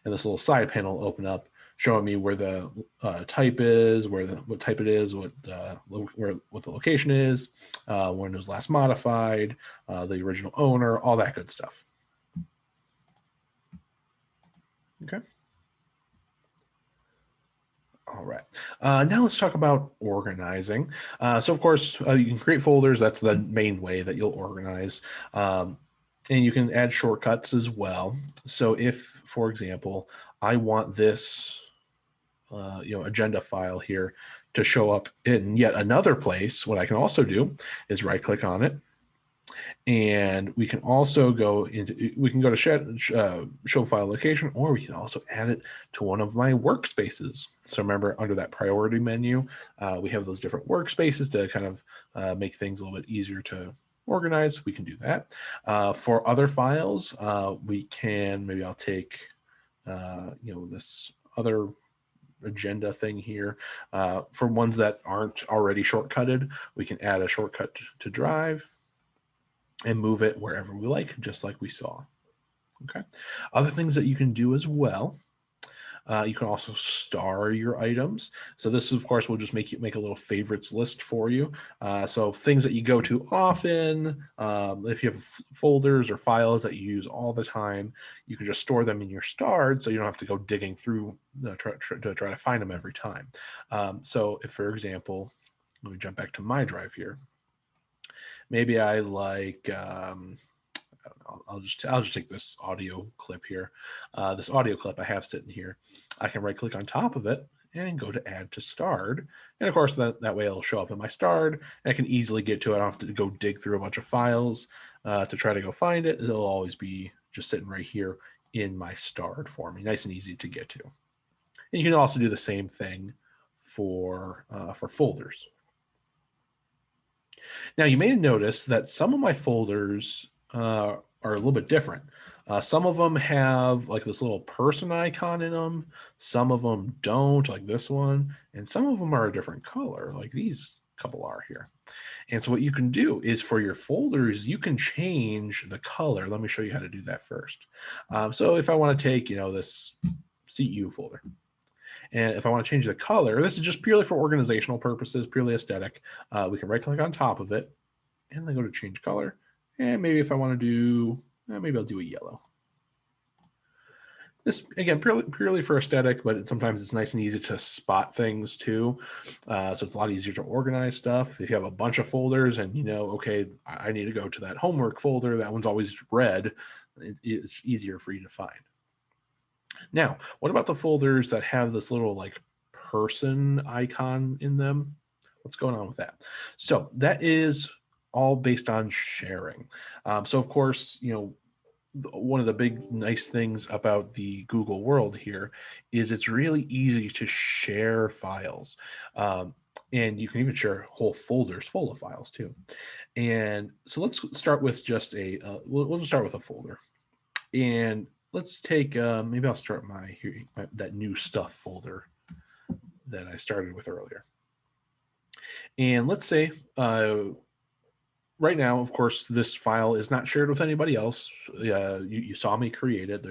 And this little side panel will open up, showing me where the type is, what type it is, what the location is, when it was last modified, the original owner, all that good stuff. Okay. All right. Now let's talk about organizing. So of course, you can create folders. That's the main way that you'll organize. And you can add shortcuts as well. So if, for example, I want this agenda file here to show up in yet another place, what I can also do is right click on it. And we can also go to show file location, or we can also add it to one of my workspaces. So remember, under that priority menu, we have those different workspaces to kind of make things a little bit easier to organize. We can do that. For other files, we can, maybe I'll take, this other agenda thing here. For ones that aren't already shortcutted, we can add a shortcut to Drive and move it wherever we like, just like we saw. Okay. Other things that you can do as well. You can also star your items. So this, of course, will just make a little favorites list for you. So things that you go to often, if you have folders or files that you use all the time, you can just store them in your starred, so you don't have to go digging through to try to find them every time. So if, for example, let me jump back to my drive here. Maybe I like, I'll just take this audio clip here. This audio clip I have sitting here. I can right click on top of it and go to add to starred. And of course, that way it'll show up in my starred. And I can easily get to it. I don't have to go dig through a bunch of files to try to go find it. It'll always be just sitting right here in my starred for me. Nice and easy to get to. And you can also do the same thing for folders. Now, you may have noticed that some of my folders are a little bit different. Some of them have like this little person icon in them. Some of them don't, like this one. And some of them are a different color, like these couple are here. And so what you can do is for your folders, you can change the color. Let me show you how to do that first. So if I want to take, this CU folder, and if I want to change the color, this is just purely for organizational purposes, purely aesthetic. We can right click on top of it and then go to change color. And maybe if I want to do, maybe I'll do a yellow. This, again, purely for aesthetic, but sometimes it's nice and easy to spot things too. So it's a lot easier to organize stuff. If you have a bunch of folders and okay, I need to go to that homework folder, that one's always red, it's easier for you to find. Now, what about the folders that have this little like person icon in them? What's going on with that? So that is all based on sharing. So of course, one of the big nice things about the Google world here is it's really easy to share files. And you can even share whole folders full of files too. And so let's start with just we'll just start with a folder. And let's take, maybe I'll start that new stuff folder that I started with earlier. And let's say, right now, of course, this file is not shared with anybody else. You saw me create it.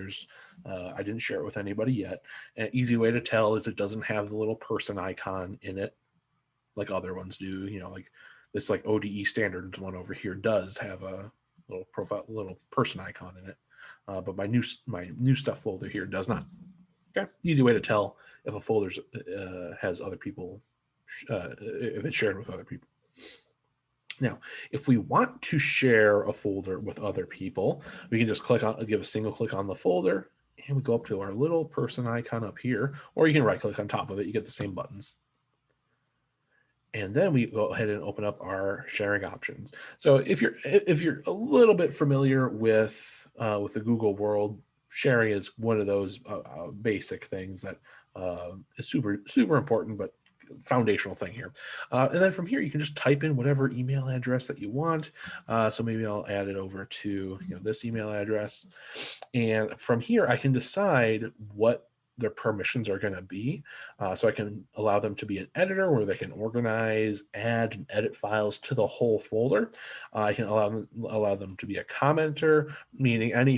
I didn't share it with anybody yet. An easy way to tell is it doesn't have the little person icon in it like other ones do. Like this like ODE standards one over here does have a little person icon in it. But my new stuff folder here does not. Okay, easy way to tell if a folder has other people, if it's shared with other people. Now, if we want to share a folder with other people, we can just give a single click on the folder, and we go up to our little person icon up here, or you can right click on top of it. You get the same buttons. And then we go ahead and open up our sharing options. So if you're a little bit familiar with the Google world, sharing is one of those basic things that is super important, but foundational thing here. And then from here, you can just type in whatever email address that you want. So maybe I'll add it over to this email address. And from here, I can decide what their permissions are going to be. So I can allow them to be an editor where they can organize, add, and edit files to the whole folder. I can allow them to be a commenter, meaning any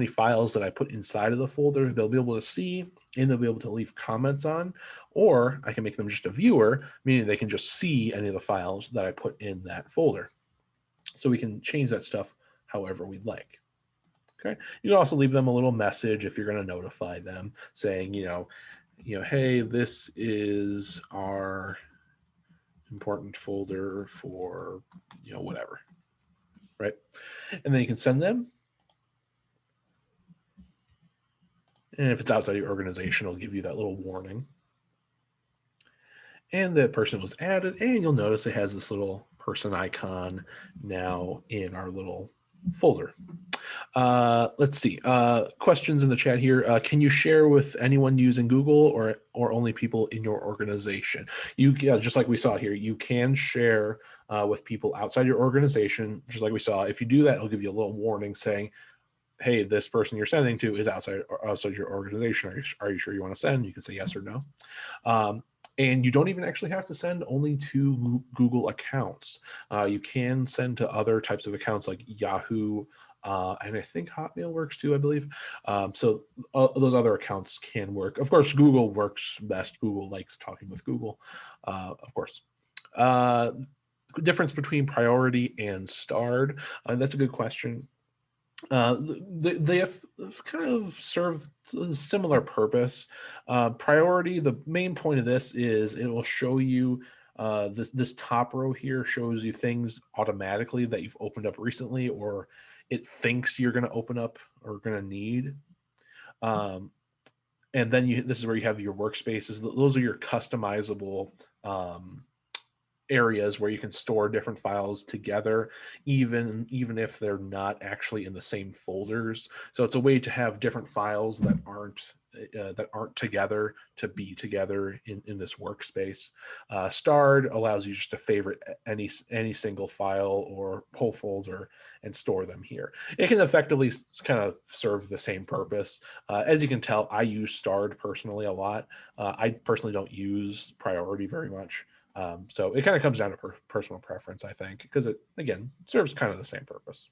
files that I put inside of the folder, they'll be able to see and they'll be able to leave comments on. Or I can make them just a viewer, meaning they can just see any of the files that I put in that folder. So we can change that stuff however we'd like. Okay. You can also leave them a little message if you're going to notify them saying, hey, this is our important folder for, whatever. Right. And then you can send them. And if it's outside your organization, it'll give you that little warning. And the person was added, and you'll notice it has this little person icon now in our little folder. Let's see. Questions in the chat here. Can you share with anyone using Google or only people in your organization? Just like we saw here, you can share with people outside your organization, just like we saw. If you do that, it'll give you a little warning saying, hey, this person you're sending to is outside your organization. Are you sure you want to send? You can say yes or no. And you don't even actually have to send only to Google accounts. You can send to other types of accounts like Yahoo, and I think Hotmail works too, I believe. So those other accounts can work. Of course, Google works best. Google likes talking with Google, of course. Difference between priority and starred. That's a good question. They have kind of served a similar purpose. Priority, the main point of this is it will show you this top row here shows you things automatically that you've opened up recently or it thinks you're going to open up or going to need. And then this is where you have your workspaces. Those are your customizable areas where you can store different files together, even if they're not actually in the same folders. So it's a way to have different files that aren't together to be together in this workspace. Starred allows you just to favorite any single file or whole folder and store them here. It can effectively kind of serve the same purpose. As you can tell, I use starred personally a lot. I personally don't use priority very much. So it kind of comes down to personal preference, I think, because it, again, serves kind of the same purpose.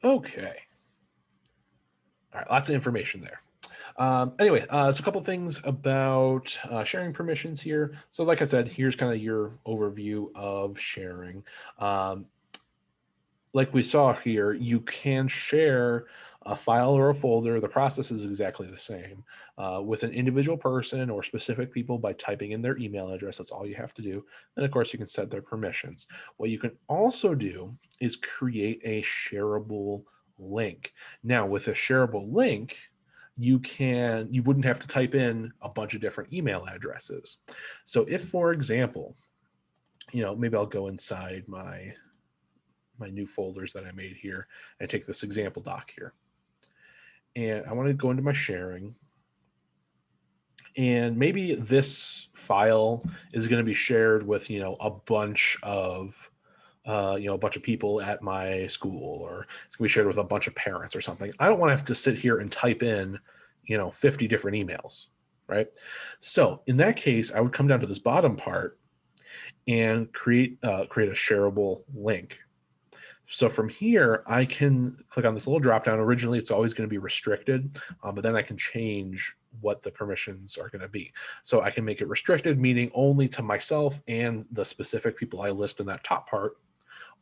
Okay. All right, lots of information there. Anyway, so a couple things about sharing permissions here. So like I said, here's kind of your overview of sharing. Like we saw here, you can share a file or a folder. The process is exactly the same with an individual person or specific people by typing in their email address. That's all you have to do. And of course, you can set their permissions. What you can also do is create a shareable link. Now, with a shareable link, you wouldn't have to type in a bunch of different email addresses. So if, for example, maybe I'll go inside my new folders that I made here and take this example doc here. And I want to go into my sharing. And maybe this file is going to be shared with, a bunch of, a bunch of people at my school, or it's going to be shared with a bunch of parents or something. I don't want to have to sit here and type in, 50 different emails, right? So in that case, I would come down to this bottom part and create a shareable link. So from here, I can click on this little drop down. Originally, it's always going to be restricted, but then I can change what the permissions are going to be. So I can make it restricted, meaning only to myself and the specific people I list in that top part,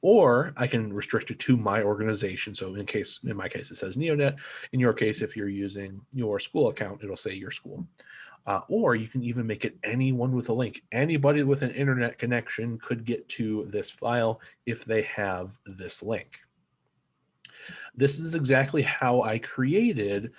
or I can restrict it to my organization. So in my case, it says Neonet. In your case, if you're using your school account, it'll say your school. Or you can even make it anyone with a link. Anybody with an internet connection could get to this file if they have this link. This is exactly how I created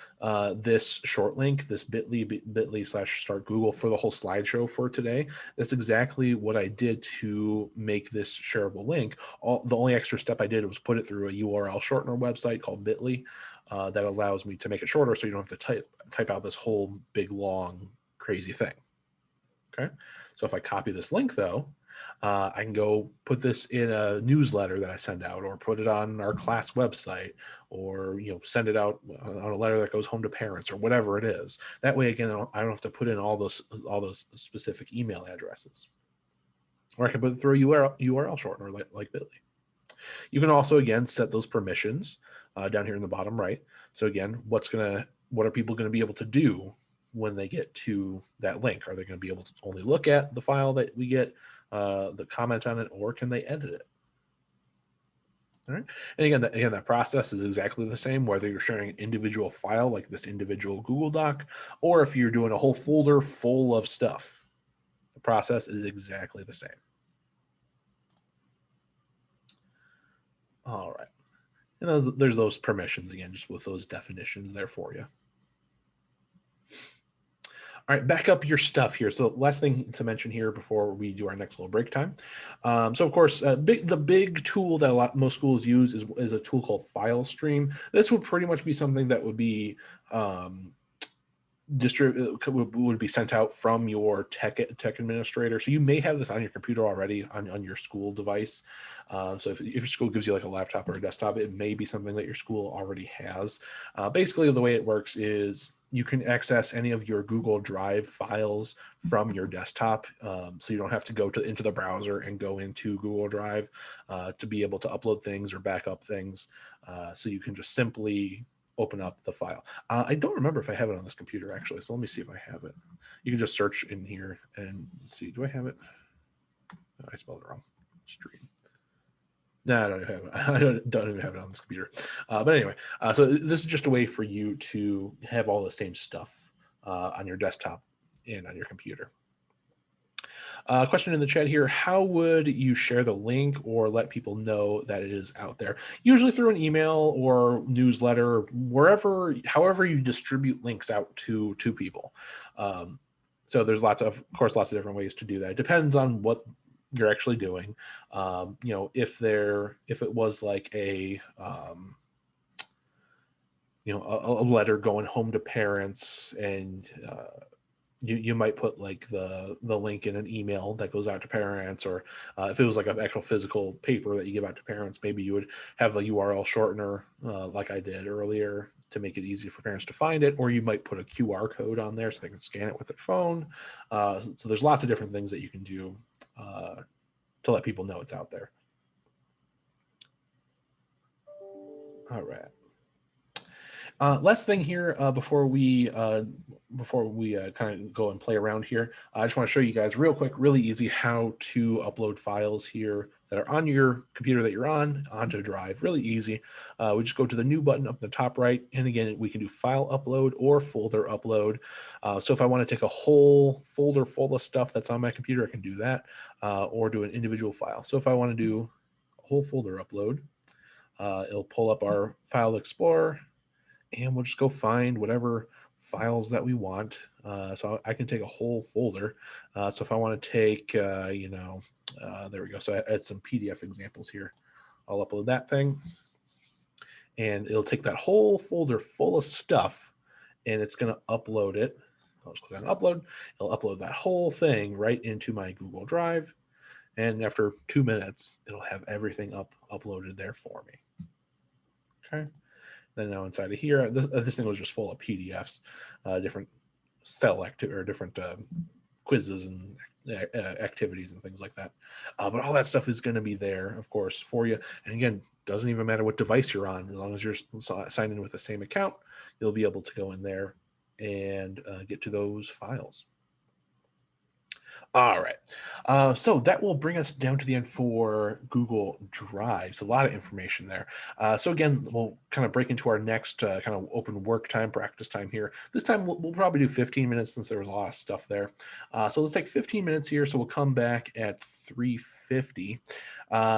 this short link, this bit.ly/start Google for the whole slideshow for today. That's exactly what I did to make this shareable link. The only extra step I did was put it through a URL shortener website called bit.ly that allows me to make it shorter so you don't have to type out this whole big, long, crazy thing. Okay, so if I copy this link though, I can go put this in a newsletter that I send out, or put it on our class website, or send it out on a letter that goes home to parents, or whatever it is. That way, again, I don't have to put in all those specific email addresses. Or I can put it through a URL shortener like Bitly. You can also again set those permissions down here in the bottom right. So again, what are people going to be able to do when they get to that link? Are they going to be able to only look at the file that we get, the comment on it, or can they edit it? All right. And again, that process is exactly the same, whether you're sharing an individual file like this individual Google Doc, or if you're doing a whole folder full of stuff. The process is exactly the same. All right. And there's those permissions again, just with those definitions there for you. All right, back up your stuff here. So last thing to mention here before we do our next little break time. So of course, the big tool that most schools use is a tool called FileStream. This would pretty much be something that would be would be sent out from your tech administrator. So you may have this on your computer already on your school device. So if your school gives you like a laptop or a desktop, it may be something that your school already has. Basically, the way it works is you can access any of your Google Drive files from your desktop. So you don't have to go into the browser and go into Google Drive to be able to upload things or back up things. So you can just simply open up the file. I don't remember if I have it on this computer actually, so let me see if I have it. You can just search in here and see, do I have it? Oh, I spelled it wrong. Stream. No, I don't have it. I don't even have it on this computer. But anyway, so this is just a way for you to have all the same stuff on your desktop and on your computer. Question in the chat here: how would you share the link or let people know that it is out there? Usually through an email or newsletter, however you distribute links out to people. So there's lots of different ways to do that. It depends on what you're actually doing. If it was like a letter going home to parents, and you might put like the link in an email that goes out to parents, or if it was like an actual physical paper that you give out to parents, maybe you would have a URL shortener like I did earlier to make it easy for parents to find it, or you might put a QR code on there so they can scan it with their phone. So there's lots of different things that you can do to let people know it's out there. All right. Last thing here before we kind of go and play around here, I just want to show you guys real quick, really easy, how to upload files here that are on your computer that you're on onto Drive. Really easy. We just go to the new button up in the top right, and again, we can do file upload or folder upload. So if I want to take a whole folder full of stuff that's on my computer, I can do that, or do an individual file. So if I want to do a whole folder upload, it'll pull up our file explorer, and we'll just go find whatever files that we want. So I can take a whole folder. So if I want to take, there we go. So I had some PDF examples here. I'll upload that thing, and it'll take that whole folder full of stuff, and it's going to upload it I'll just click on upload. It'll upload that whole thing right into my Google Drive. And after 2 minutes, it'll have everything uploaded there for me. Okay. Then now inside of here, this thing was just full of PDFs, different different quizzes and activities and things like that. But all that stuff is going to be there, of course, for you. And again, doesn't even matter what device you're on, as long as you're signed in with the same account, you'll be able to go in there and get to those files. All right. So that will bring us down to the end for Google Drive. So a lot of information there. So again, we'll kind of break into our next kind of open work time, practice time here. This time we'll probably do 15 minutes since there was a lot of stuff there. So let's take 15 minutes here. So we'll come back at 3:50.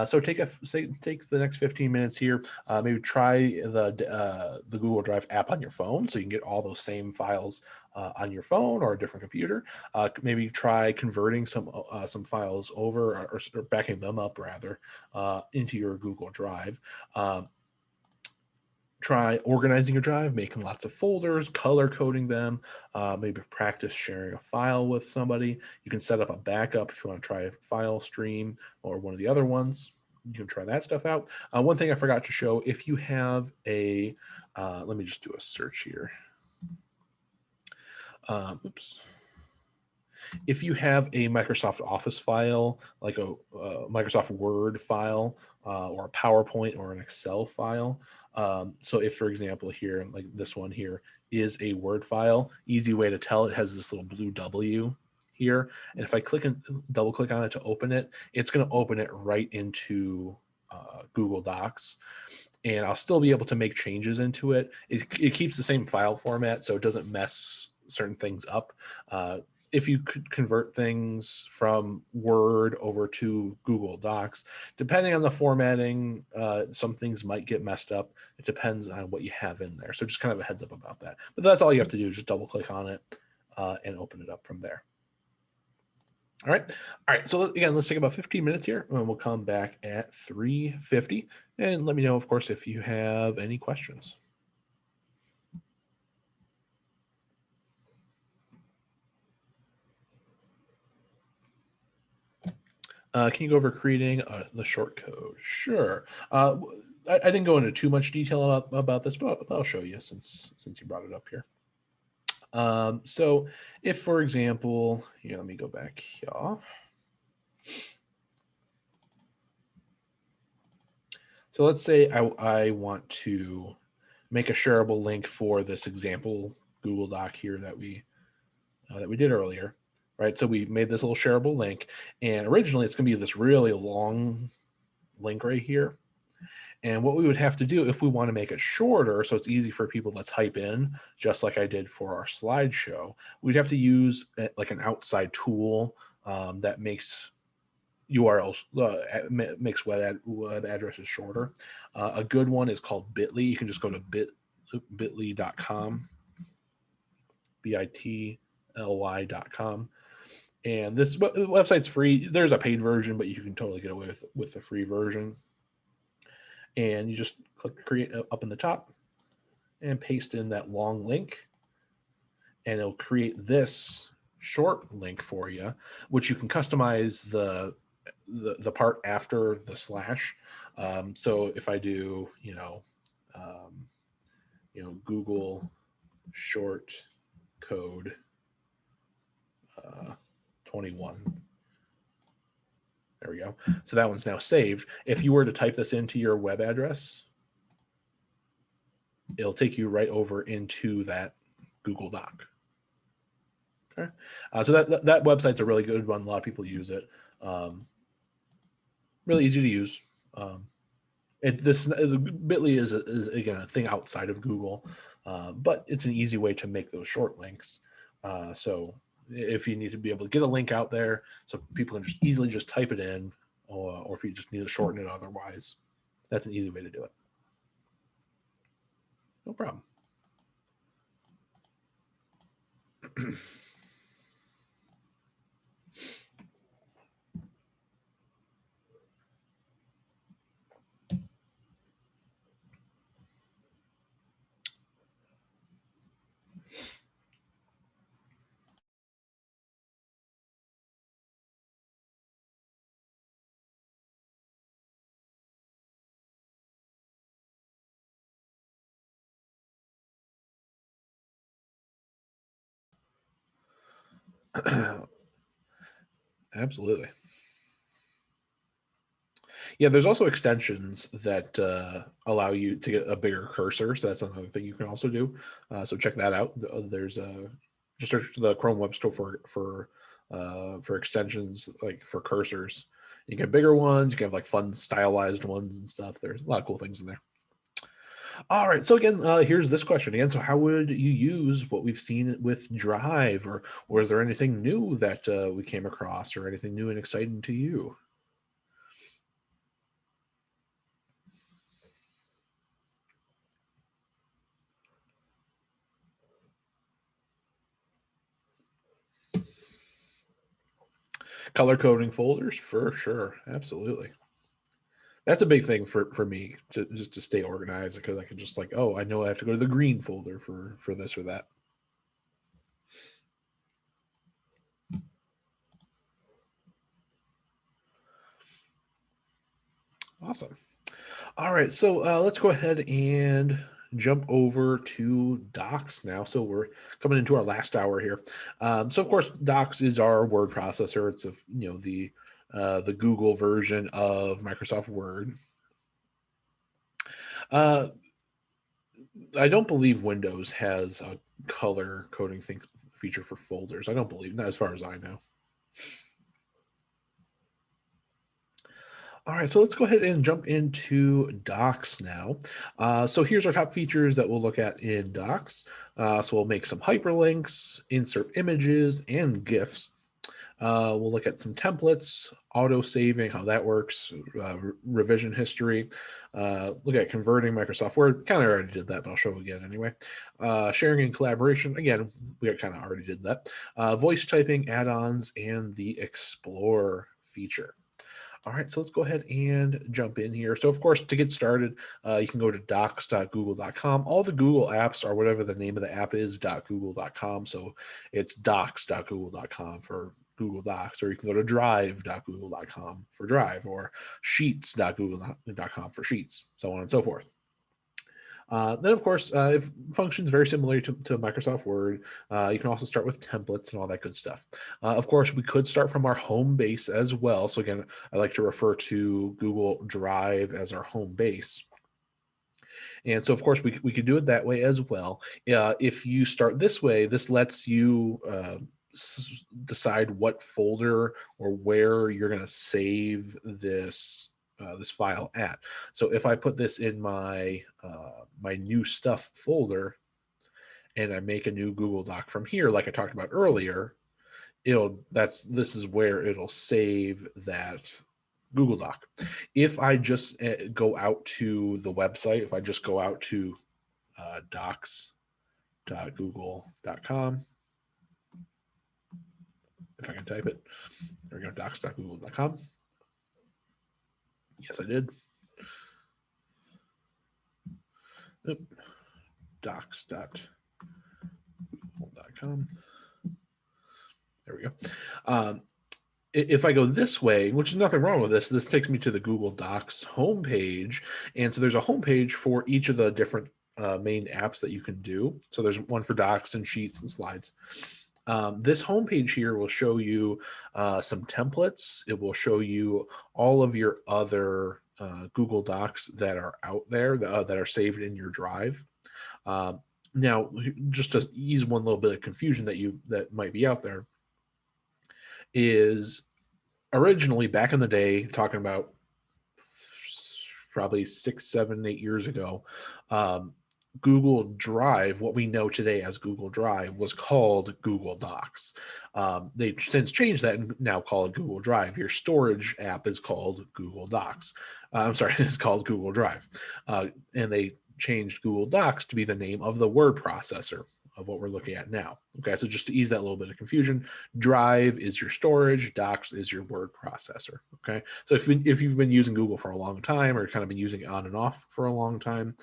So take the next 15 minutes here. Maybe try the Google Drive app on your phone, so you can get all those same files on your phone or a different computer. Maybe try converting some files over or backing them up rather into your Google Drive. Try organizing your drive, making lots of folders, color coding them, maybe practice sharing a file with somebody. You can set up a backup if you want to try a file stream or one of the other ones. You can try that stuff out. One thing I forgot to show, if you have a, let me just do a search here. Oops. If you have a Microsoft Office file, like a Microsoft Word file or a PowerPoint or an Excel file, so if, for example, here, like this one here is a Word file, easy way to tell, it has this little blue W here. And if I click and double click on it to open it, it's going to open it right into Google Docs. And I'll still be able to make changes into it. It keeps the same file format, so it doesn't mess certain things up. If you could convert things from Word over to Google Docs, depending on the formatting, some things might get messed up. It depends on what you have in there. So just kind of a heads up about that. But that's all you have to do, just double click on it and open it up from there. All right. So again, let's take about 15 minutes here, and we'll come back at 3:50. And let me know, of course, if you have any questions. Can you go over creating the short code? Sure. I didn't go into too much detail about this, but I'll show you since you brought it up here. So if, for example, here, let me go back here. So let's say I want to make a shareable link for this example Google Doc here that we did earlier, right? So we made this little shareable link, and originally it's going to be this really long link right here. And what we would have to do if we want to make it shorter, so it's easy for people to type in, just like I did for our slideshow, we'd have to use like an outside tool that makes URLs, makes web addresses shorter. A good one is called Bitly. You can just go to bit.ly.com, bitly.com. And this website's free. There's a paid version, but you can totally get away with the free version. And you just click create up in the top and paste in that long link, and it'll create this short link for you, which you can customize the part after the slash. So if I do, Google short code 21. There we go. So that one's now saved. If you were to type this into your web address, it'll take you right over into that Google Doc. Okay. So that website's a really good one. A lot of people use it. Really easy to use. Bitly is again a thing outside of Google, but it's an easy way to make those short links. So if you need to be able to get a link out there, so people can just easily just type it in, or if you just need to shorten it otherwise, that's an easy way to do it. No problem. Absolutely. Yeah, there's also extensions that allow you to get a bigger cursor. So that's another thing you can also do. So check that out. There's just search the Chrome Web Store for extensions like for cursors. You get bigger ones. You can have like fun stylized ones and stuff. There's a lot of cool things in there. All right. So again, here's this question again. So how would you use what we've seen with Drive, or is there anything new that we came across, or anything new and exciting to you? Color coding folders for sure. Absolutely. That's a big thing for me to just to stay organized because I can just like, oh, I know I have to go to the green folder for this or that. Awesome. All right, so let's go ahead and jump over to Docs now. So we're coming into our last hour here. So of course, Docs is our word processor. It's the Google version of Microsoft Word. Uh, I don't believe Windows has a color coding feature for folders. I don't believe, not as far as I know. All right, so let's go ahead and jump into Docs now. So here's our top features that we'll look at in Docs. So we'll make some hyperlinks, insert images and GIFs. We'll look at some templates, auto saving, how that works, revision history, look at converting Microsoft Word. Kind of already did that, but I'll show again anyway. Sharing and collaboration. Again, we kind of already did that. Voice typing, add-ons, and the Explore feature. All right, so let's go ahead and jump in here. So of course, to get started, you can go to docs.google.com. All the Google apps are whatever the name of the app is, .google.com. So it's docs.google.com for Google Docs, or you can go to drive.google.com for Drive, or sheets.google.com for Sheets, so on and so forth. Then, of course, it functions very similar to Microsoft Word. You can also start with templates and all that good stuff. Of course, we could start from our home base as well. So again, I like to refer to Google Drive as our home base. And so, of course, we could do it that way as well. If you start this way, this lets you decide what folder or where you're going to save this this file at. So if I put this in my my new stuff folder and I make a new Google Doc from here, like I talked about earlier, this is where it'll save that Google Doc. If I just go out to the website, if I just go out to docs.google.com, if I can type it, there we go, docs.google.com. Yes, I did. Oop. Docs.google.com. There we go. If I go this way, which is nothing wrong with this takes me to the Google Docs homepage. And so there's a homepage for each of the different main apps that you can do. So there's one for Docs and Sheets and Slides. This homepage here will show you some templates. It will show you all of your other Google Docs that are out there that are saved in your drive. Now, just to ease one little bit of confusion that might be out there, is originally back in the day, talking about probably 6, 7, 8 years ago, Google Drive, what we know today as Google Drive, was called Google Docs. They've since changed that and now call it Google Drive. Your storage app is called Google Docs. I'm sorry, it's called Google Drive. And they changed Google Docs to be the name of the word processor of what we're looking at now. Okay, so just to ease that little bit of confusion, Drive is your storage, Docs is your word processor. Okay, so if you've been using Google for a long time or kind of been using it on and off for a long time,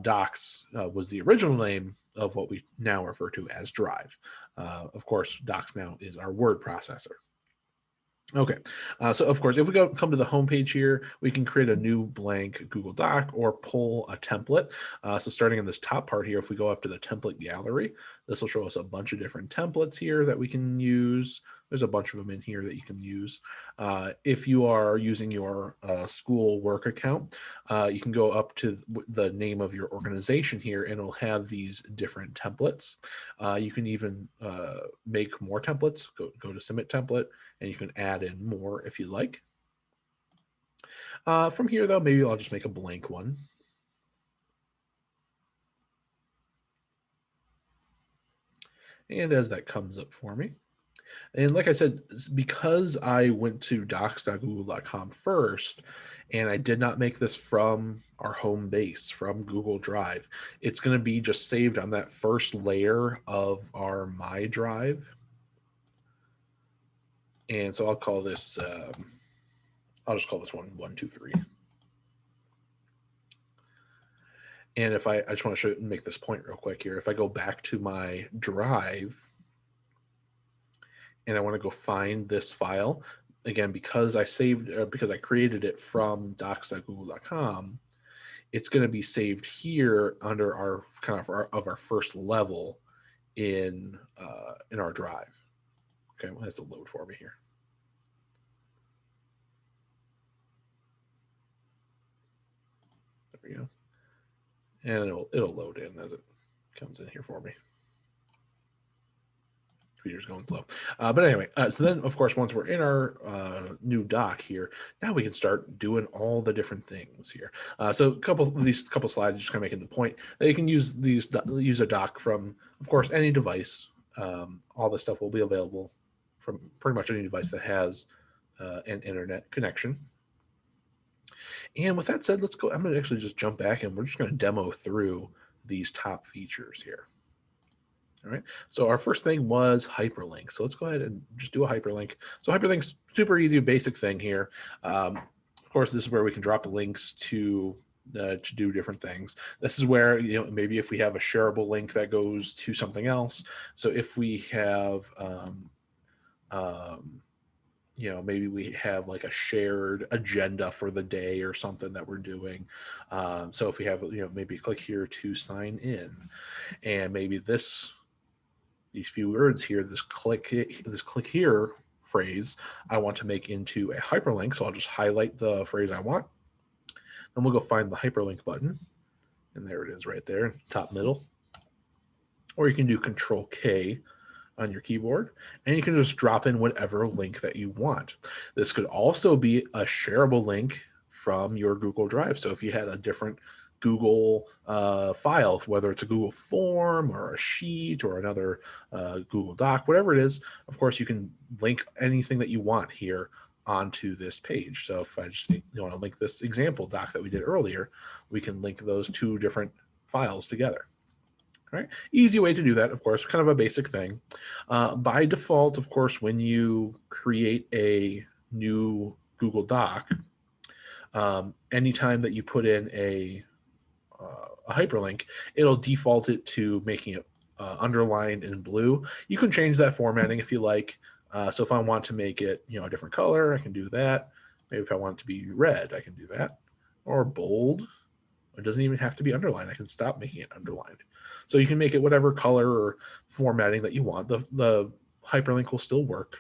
Docs was the original name of what we now refer to as Drive. Of course, Docs now is our word processor. Okay, so of course, if we come to the home page here, we can create a new blank Google Doc or pull a template. So starting in this top part here, if we go up to the template gallery, this will show us a bunch of different templates here that we can use. There's a bunch of them in here that you can use. If you are using your school work account, you can go up to the name of your organization here, and it'll have these different templates. You can even make more templates. Go to submit template, and you can add in more if you like. From here, though, maybe I'll just make a blank one. And as that comes up for me, and like I said, because I went to docs.google.com first, and I did not make this from our home base, from Google Drive, it's going to be just saved on that first layer of our My Drive. And so I'll call this, I'll just call this one 123. And if I just want to make this point real quick here. If I go back to my drive and I want to go find this file, again, because because I created it from docs.google.com, it's going to be saved here under our kind of our first level in our drive. Okay, well, that's a load for me here. There we go. And it'll load in as it comes in here for me. Computer's going slow. But anyway, so then, of course, once we're in our new doc here, now we can start doing all the different things here. So these couple slides just kind of making the point that you can use a doc from, of course, any device. All this stuff will be available from pretty much any device that has an internet connection. And with that said, let's go. I'm going to actually just jump back and we're just going to demo through these top features here. All right. So our first thing was hyperlink. So let's go ahead and just do a hyperlink. So hyperlink's super easy, basic thing here. Of course, this is where we can drop links to do different things. This is where, maybe if we have a shareable link that goes to something else. So if we have, maybe we have like a shared agenda for the day or something that we're doing. So if we have, maybe click here to sign in, and maybe these few words here, this click here phrase, I want to make into a hyperlink. So I'll just highlight the phrase I want. Then we'll go find the hyperlink button. And there it is right there, top middle. Or you can do Control K on your keyboard, and you can just drop in whatever link that you want. This could also be a shareable link from your Google Drive. So if you had a different Google file, whether it's a Google form or a sheet or another Google Doc, whatever it is, of course, you can link anything that you want here onto this page. So if I just want to link this example doc that we did earlier, we can link those two different files together. All right, easy way to do that, of course, kind of a basic thing. By default, of course, when you create a new Google Doc, anytime that you put in a hyperlink, it'll default it to making it underlined in blue. You can change that formatting if you like. So if I want to make it, a different color, I can do that. Maybe if I want it to be red, I can do that. Or bold. It doesn't even have to be underlined. I can stop making it underlined. So you can make it whatever color or formatting that you want. The hyperlink will still work.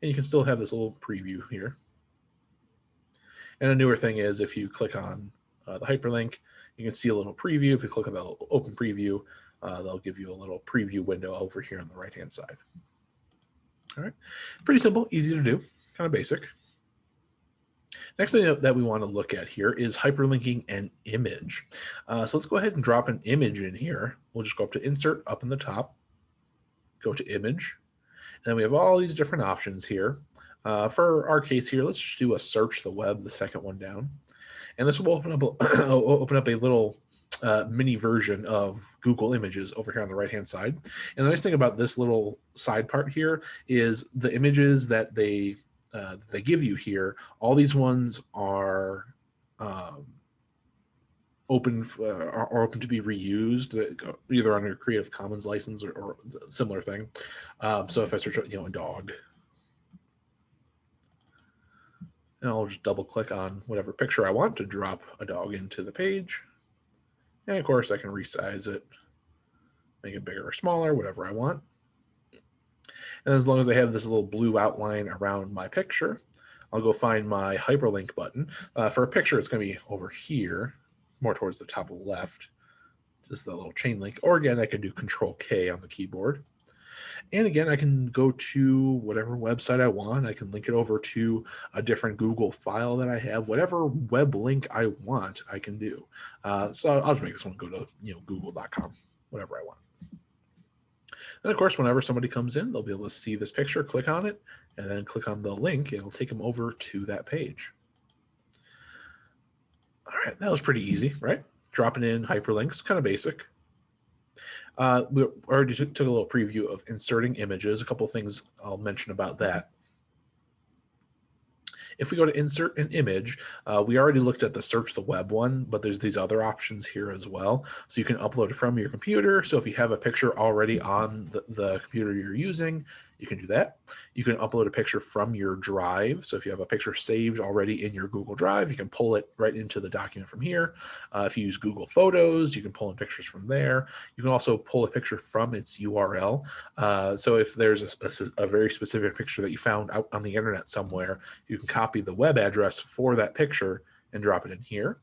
And you can still have this little preview here. And a newer thing is if you click on the hyperlink, you can see a little preview. If you click on the open preview, they'll give you a little preview window over here on the right-hand side. All right, pretty simple, easy to do, kind of basic. Next thing that we want to look at here is hyperlinking an image. So let's go ahead and drop an image in here. We'll just go up to Insert up in the top, go to Image, and then we have all these different options here. For our case here, let's just do a search the web, the second one down. And this will open up a little mini version of Google Images over here on the right-hand side. And the nice thing about this little side part here is the images that they give you here. All these ones are open to be reused, either under Creative Commons license or similar thing. So if I search, a dog, And I'll just double click on whatever picture I want to drop a dog into the page. And of course I can resize it, make it bigger or smaller, whatever I want. And as long as I have this little blue outline around my picture, I'll go find my hyperlink button. For a picture, it's going to be over here, more towards the top left, just the little chain link. Or again, I can do Control K on the keyboard. And again, I can go to whatever website I want. I can link it over to a different Google file that I have. Whatever web link I want, I can do. So I'll just make this one go to google.com, whatever I want. And of course, whenever somebody comes in, they'll be able to see this picture, click on it, and then click on the link. It'll take them over to that page. All right, that was pretty easy, right? Dropping in hyperlinks, kind of basic. We already took a little preview of inserting images. A couple of things I'll mention about that. If we go to insert an image, we already looked at the search the web one, but there's these other options here as well. So you can upload it from your computer. So if you have a picture already on the computer you're using, you can do that. You can upload a picture from your drive. So if you have a picture saved already in your Google Drive, you can pull it right into the document from here. If you use Google Photos, you can pull in pictures from there. You can also pull a picture from its URL. So if there's a very specific picture that you found out on the internet somewhere, you can copy the web address for that picture and drop it in here.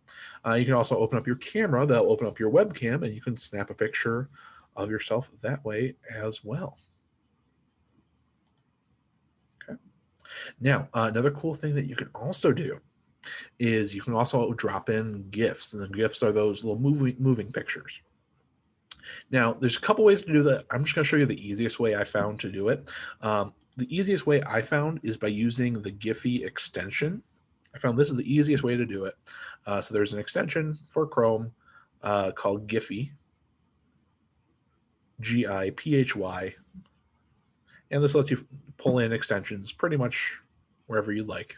You can also open up your camera. That'll open up your webcam, and you can snap a picture of yourself that way as well. Now, another cool thing that you can also do is you can also drop in GIFs, and the GIFs are those little moving pictures. Now, there's a couple ways to do that. I'm just going to show you the easiest way I found to do it. The easiest way I found is by using the Giphy extension. I found this is the easiest way to do it. So there's an extension for Chrome called Giphy, Giphy. And this lets you pull in extensions pretty much wherever you like.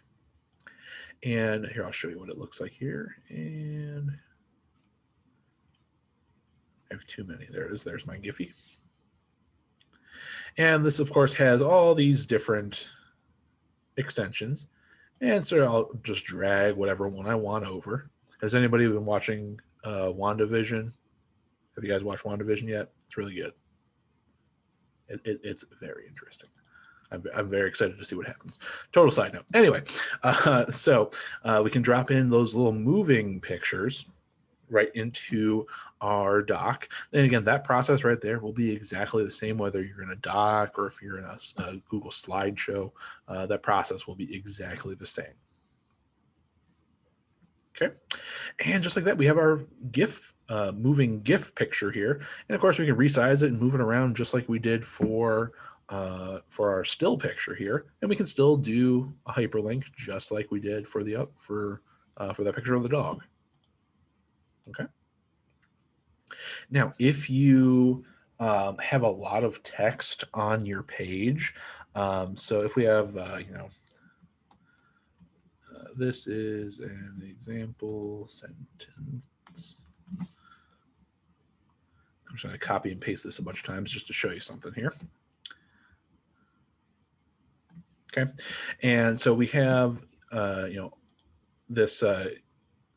And here, I'll show you what it looks like here. And I have too many. There it is. There's my Giphy. And this, of course, has all these different extensions. And so I'll just drag whatever one I want over. Has anybody been watching WandaVision? Have you guys watched WandaVision yet? It's really good. It's very interesting. I'm very excited to see what happens. Total side note. Anyway, so we can drop in those little moving pictures right into our doc. And again, that process right there will be exactly the same whether you're in a doc or if you're in a Google slideshow. That process will be exactly the same. Okay, and just like that, we have our GIF, moving GIF picture here. And of course, we can resize it and move it around just like we did for our still picture here. And we can still do a hyperlink just like we did for the for that picture of the dog. Okay. Now, if you have a lot of text on your page, so if we have, this is an example sentence. I'm just going to copy and paste this a bunch of times just to show you something here. Okay, and so we have, this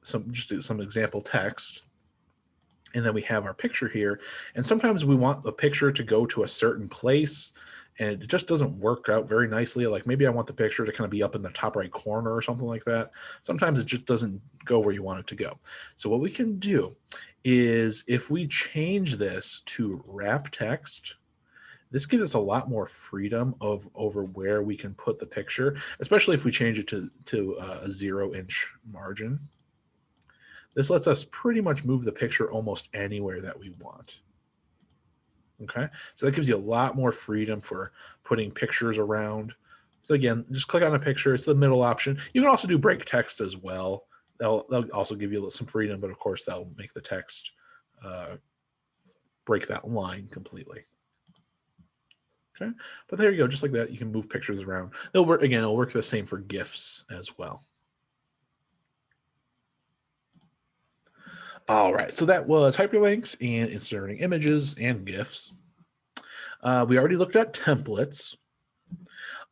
some example text, and then we have our picture here. And sometimes we want the picture to go to a certain place, and it just doesn't work out very nicely. Like maybe I want the picture to kind of be up in the top right corner or something like that. Sometimes it just doesn't go where you want it to go. So what we can do is if we change this to wrap text, this gives us a lot more freedom over where we can put the picture, especially if we change it to a 0-inch margin. This lets us pretty much move the picture almost anywhere that we want. Okay, so that gives you a lot more freedom for putting pictures around. So again, just click on a picture. It's the middle option. You can also do break text as well. That'll also give you some freedom, but of course that'll make the text break that line completely. Okay, but there you go. Just like that, you can move pictures around. It'll work again. It'll work the same for GIFs as well. All right, so that was hyperlinks and inserting images and GIFs. We already looked at templates.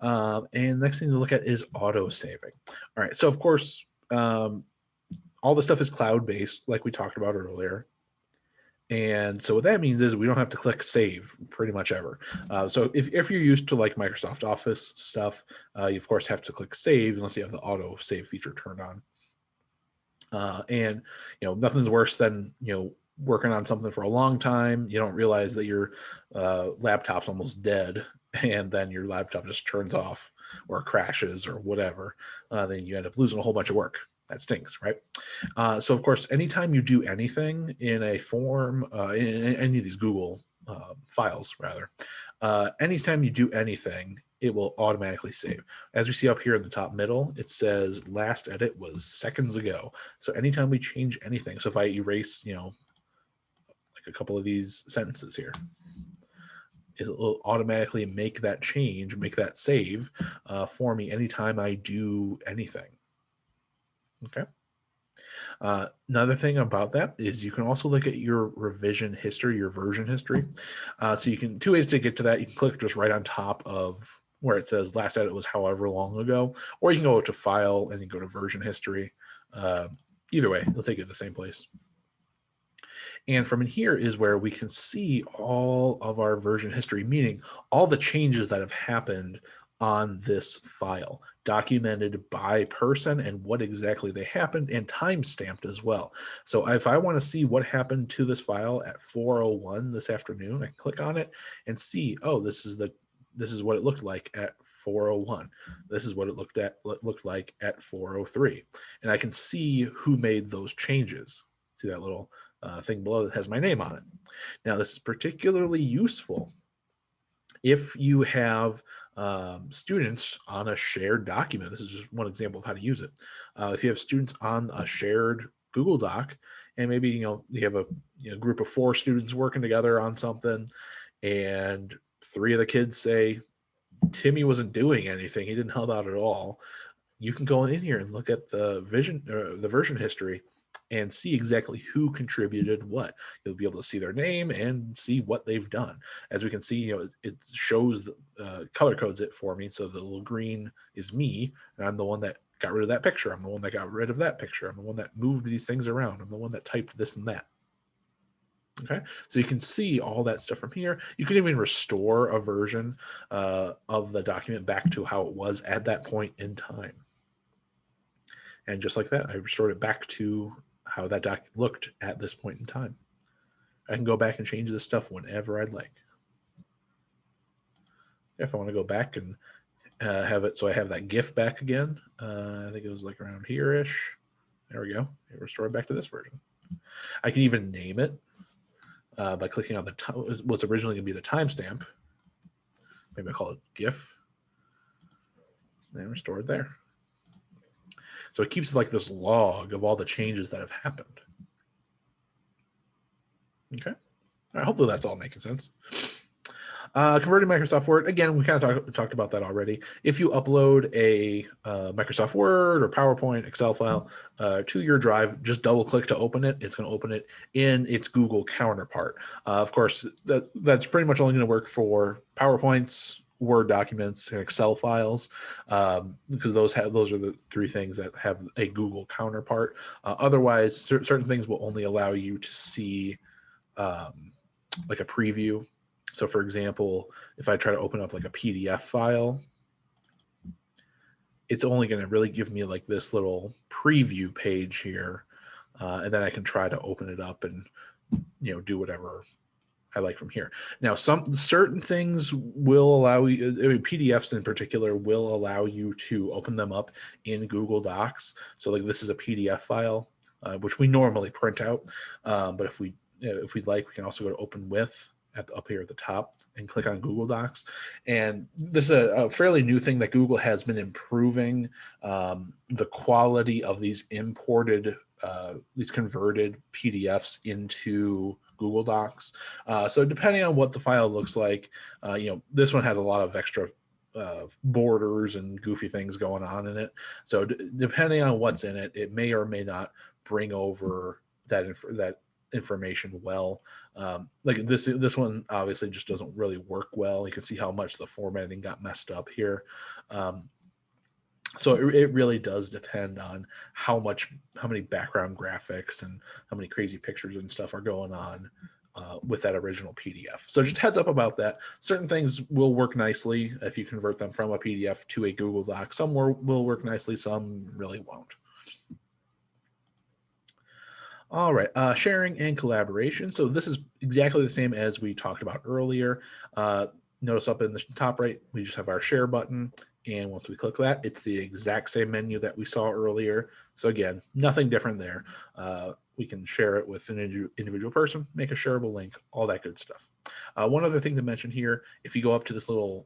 And next thing to look at is auto saving. All right, so of course, all the stuff is cloud-based, like we talked about earlier. And so what that means is we don't have to click save pretty much ever. So if you're used to like Microsoft Office stuff, you of course have to click save unless you have the auto save feature turned on. And nothing's worse than working on something for a long time. You don't realize that your laptop's almost dead, and then your laptop just turns off or crashes or whatever. Then you end up losing a whole bunch of work. That stinks, right? So of course, anytime you do anything in a form, in any of these Google files, rather, anytime you do anything, it will automatically save. As we see up here in the top middle, it says last edit was seconds ago. So anytime we change anything, so if I erase, like a couple of these sentences here, it will automatically make that change, make that save for me anytime I do anything. Okay. Another thing about that is you can also look at your revision history, your version history. So you can, two ways to get to that. You can click just right on top of where it says last edit was however long ago, or you can go to file and then go to version history. Either way, it'll take you to the same place. And from in here is where we can see all of our version history, meaning all the changes that have happened on this file, documented by person and what exactly they happened, and time stamped as well. So if I want to see what happened to this file at 4:01 this afternoon, I can click on it and see, oh, this is what it looked like at 4:01. This is what it looked like at 4:03, and I can see who made those changes. See that little thing below that has my name on it. Now, this is particularly useful if you have students on a shared document. This is just one example of how to use it. If you have students on a shared Google Doc, and maybe you have a group of 4 students working together on something, and 3 of the kids say Timmy wasn't doing anything, he didn't help out at all. You can go in here and look at the version history and see exactly who contributed what. You'll be able to see their name and see what they've done. As we can see, it shows color codes it for me. So the little green is me, and I'm the one that got rid of that picture. I'm the one that got rid of that picture. I'm the one that moved these things around. I'm the one that typed this and that. Okay, so you can see all that stuff from here. You can even restore a version of the document back to how it was at that point in time. And just like that, I restored it back to how that doc looked at this point in time. I can go back and change this stuff whenever I'd like. If I want to go back and have it so I have that GIF back again, I think it was like around here-ish. There we go. Restore it back to this version. I can even name it by clicking on what's originally going to be the timestamp. Maybe I call it GIF. And restore it there. So it keeps like this log of all the changes that have happened. Okay. All right, hopefully that's all making sense. Converting Microsoft Word, again, we kind of talked about that already. If you upload a Microsoft Word or PowerPoint, Excel file to your drive, just double click to open it. It's going to open it in its Google counterpart. Of course, that's pretty much only going to work for PowerPoints, Word documents, and Excel files, because those are the 3 things that have a Google counterpart. Otherwise, certain things will only allow you to see like a preview. So for example, if I try to open up like a PDF file, it's only going to really give me like this little preview page here. And then I can try to open it up and, do whatever I like from here. Now, certain things will allow you, I mean, PDFs in particular will allow you to open them up in Google Docs. So like this is a PDF file, which we normally print out. But if we'd like, we can also go to open with up here at the top and click on Google Docs. And this is a fairly new thing that Google has been improving the quality of these imported, these converted PDFs into Google Docs. So depending on what the file looks like, this one has a lot of extra borders and goofy things going on in it. So depending on what's in it, it may or may not bring over that information well. Like this one obviously just doesn't really work well. You can see how much the formatting got messed up here. So it really does depend on how many background graphics and how many crazy pictures and stuff are going on with that original PDF. So just heads up about that. Certain things will work nicely if you convert them from a PDF to a Google Doc. Some will work nicely, some really won't. All right, sharing and collaboration. So this is exactly the same as we talked about earlier. Notice up in the top right, we just have our share button. And once we click that, it's the exact same menu that we saw earlier. So again, nothing different there. We can share it with an individual person, make a shareable link, all that good stuff. One other thing to mention here, if you go up to this little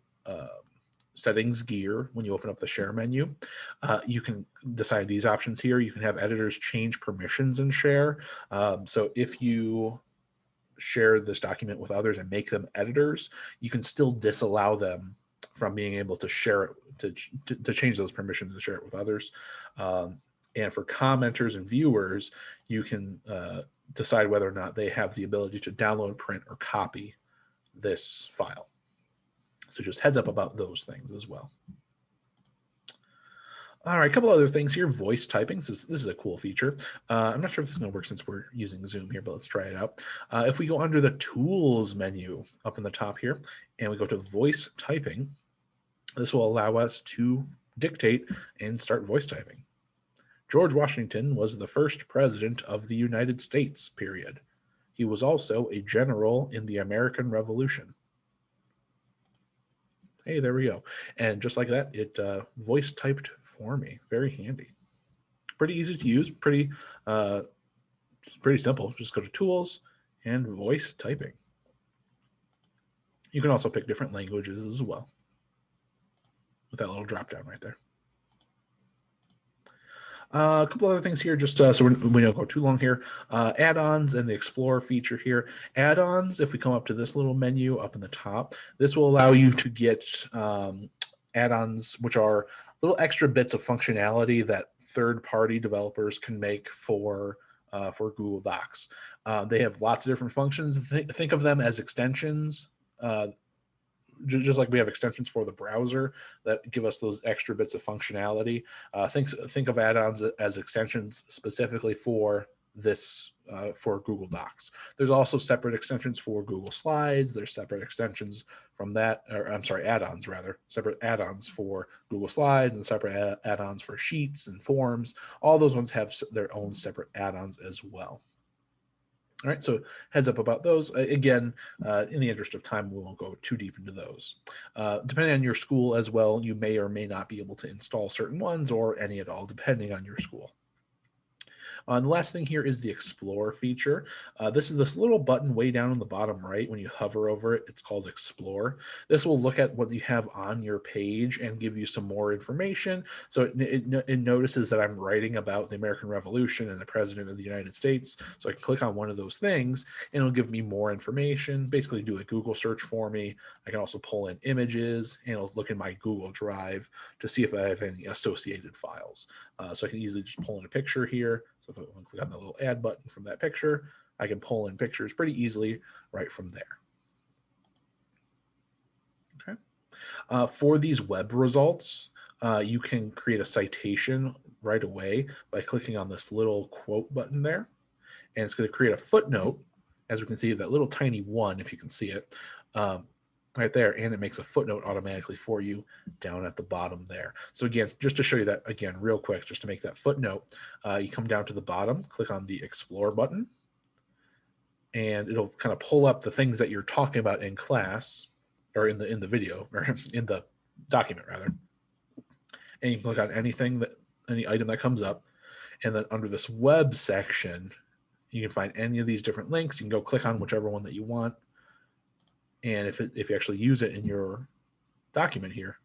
settings gear when you open up the share menu, you can decide these options here. You can have editors change permissions and share. So if you share this document with others and make them editors, you can still disallow them from being able to share it, to change those permissions and share it with others. And for commenters and viewers, you can decide whether or not they have the ability to download, print, or copy this file. So just heads up about those things as well. All right, a couple other things here. Voice typing. So this is a cool feature. I'm not sure if this is going to work since we're using Zoom here, but let's try it out. If we go under the Tools menu up in the top here, and we go to Voice Typing, this will allow us to dictate and start voice typing. George Washington was the first president of the United States, period. He was also a general in the American Revolution. Hey, there we go. And just like that, it voice typed for me. Very handy. Pretty easy to use, pretty simple. Just go to Tools and Voice Typing. You can also pick different languages as well with that little drop down right there. A couple other things here, just so we don't go too long here. Add-ons and the Explorer feature here. Add-ons, if we come up to this little menu up in the top, this will allow you to get add-ons, which are little extra bits of functionality that third-party developers can make for Google Docs. They have lots of different functions. Think of them as extensions. Just like we have extensions for the browser that give us those extra bits of functionality. Think of add-ons as extensions specifically for this, for Google Docs. There's also separate extensions for Google Slides. There's separate extensions from that, or I'm sorry, add-ons rather, separate add-ons for Google Slides and separate add-ons for Sheets and Forms. All those ones have their own separate add-ons as well. All right, so heads up about those. Again, in the interest of time, we won't go too deep into those. Depending on your school as well, you may or may not be able to install certain ones or any at all, depending on your school. The last thing here is the Explore feature. This is this little button way down on the bottom right. When you hover over it, it's called Explore. This will look at what you have on your page and give you some more information. So it notices that I'm writing about the American Revolution and the President of the United States. So I can click on one of those things and it'll give me more information, basically do a Google search for me. I can also pull in images and it'll look in my Google Drive to see if I have any associated files. So I can easily just pull in a picture here. So if I want to click on the little add button from that picture, I can pull in pictures pretty easily right from there. Okay. For these web results, you can create a citation right away by clicking on this little quote button there. And it's going to create a footnote, as we can see, that little tiny one, if you can see it, right there, and it makes a footnote automatically for you down at the bottom there. So again, just to show you that again real quick, just to make that footnote, you come down to the bottom, click on the Explore button, and it'll kind of pull up the things that you're talking about in class, or in the video, or in the document rather. And you can click on any item that comes up, and then under this web section, you can find any of these different links. You can go click on whichever one that you want. And if you actually use it in your document here,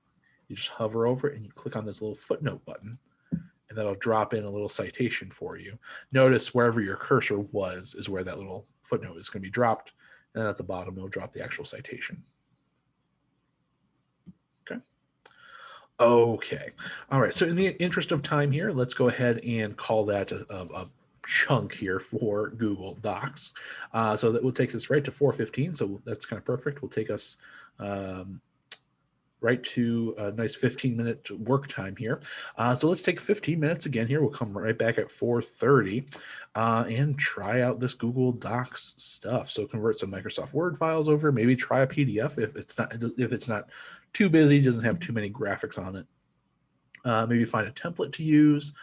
you just hover over it and you click on this little footnote button, and that'll drop in a little citation for you. Notice wherever your cursor was is where that little footnote is going to be dropped. And then at the bottom, it'll drop the actual citation. Okay. Okay. All right. So in the interest of time here, let's go ahead and call that a chunk here for Google Docs. So that will take us right to 4:15. So that's kind of perfect. Will take us right to a nice 15-minute work time here. So let's take 15 minutes again here. We'll come right back at 4:30 and try out this Google Docs stuff. So convert some Microsoft Word files over, maybe try a PDF if it's not too busy, doesn't have too many graphics on it. Maybe find a template to use,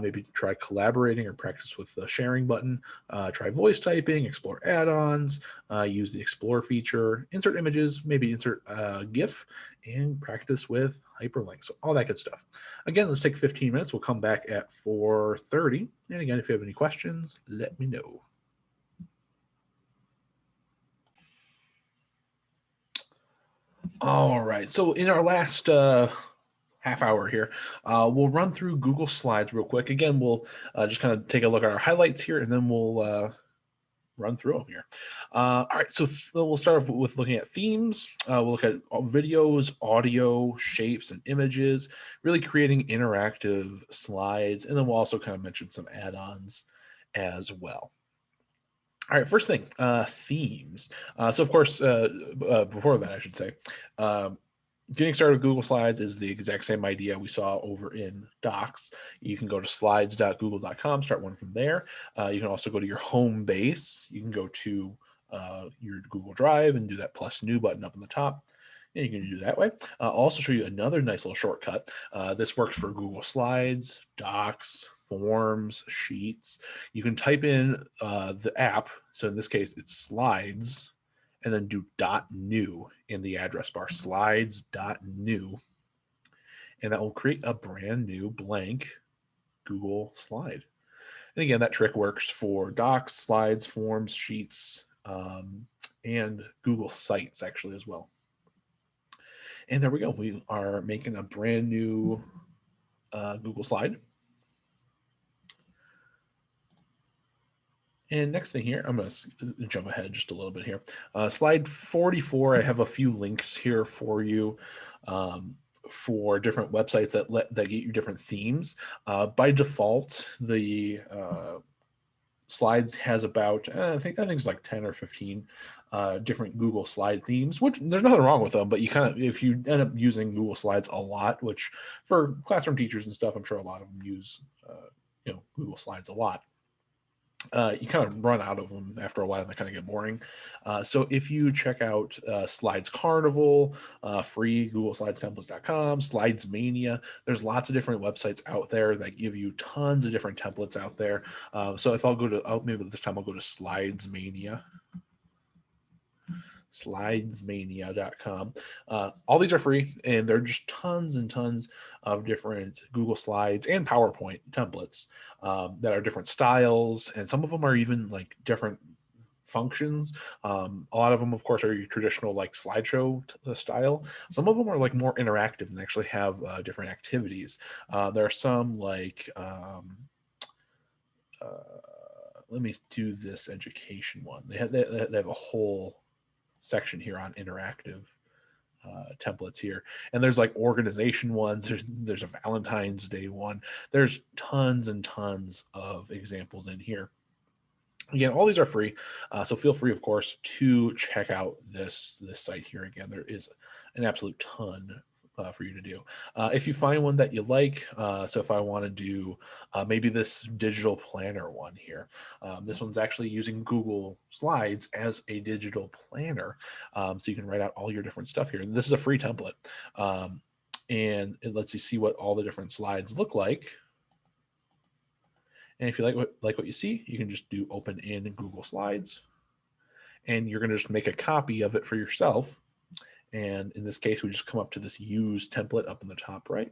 maybe try collaborating or practice with the sharing button, try voice typing, explore add-ons, use the explore feature, insert images, maybe insert GIF, and practice with hyperlinks. So all that good stuff. Again, let's take 15 minutes. We'll come back at 4:30. And again, if you have any questions, let me know. All right, so in our last half hour here, we'll run through Google Slides real quick. Again, we'll just kind of take a look at our highlights here, and then we'll run through them here. All right, so we'll start with looking at themes. We'll look at videos, audio, shapes, and images, really creating interactive slides, and then we'll also kind of mention some add-ons as well. All right, first thing, themes. So of course, before that, I should say, getting started with Google Slides is the exact same idea we saw over in Docs. You can go to slides.google.com, start one from there. You can also go to your home base. You can go to your Google Drive and do that plus new button up in the top. And you can do it that way. I'll also show you another nice little shortcut. This works for Google Slides, Docs, Forms, Sheets. You can type in the app. So in this case, it's Slides, and then do .new in the address bar, slides.new. And that will create a brand new blank Google slide. And again, that trick works for Docs, Slides, Forms, Sheets, and Google Sites actually as well. And there we go. We are making a brand new Google slide. And next thing here, I'm going to jump ahead just a little bit here. Slide 44, I have a few links here for you for different websites that get you different themes. By default, the Slides has about, I think it's like 10 or 15 different Google Slide themes, which there's nothing wrong with them, but you kind of, if you end up using Google Slides a lot, which for classroom teachers and stuff, I'm sure a lot of them use, Google Slides a lot. You kind of run out of them after a while and they kind of get boring. So if you check out Slides Carnival, free Google Slides templates.com, Slides Mania, there's lots of different websites out there that give you tons of different templates out there. So if I'll go to, maybe this time I'll go to Slides Mania. Slidesmania.com. All these are free, and they're just tons and tons of different Google Slides and PowerPoint templates that are different styles, and some of them are even like different functions. A lot of them, of course, are your traditional like slideshow style. Some of them are like more interactive and actually have different activities. There are some like let me do this education one. They have a whole section here on interactive templates here, and there's like organization ones, there's a Valentine's Day one, there's tons and tons of examples in here. Again, all these are free, so feel free, of course, to check out this site here. Again, there is an absolute ton for you to do. If you find one that you like, so if I want to do maybe this digital planner one here, this one's actually using Google Slides as a digital planner, so you can write out all your different stuff here. And this is a free template, and it lets you see what all the different slides look like. And if you like what you see, you can just do open in Google Slides, and you're going to just make a copy of it for yourself. And in this case, we just come up to this use template up in the top right.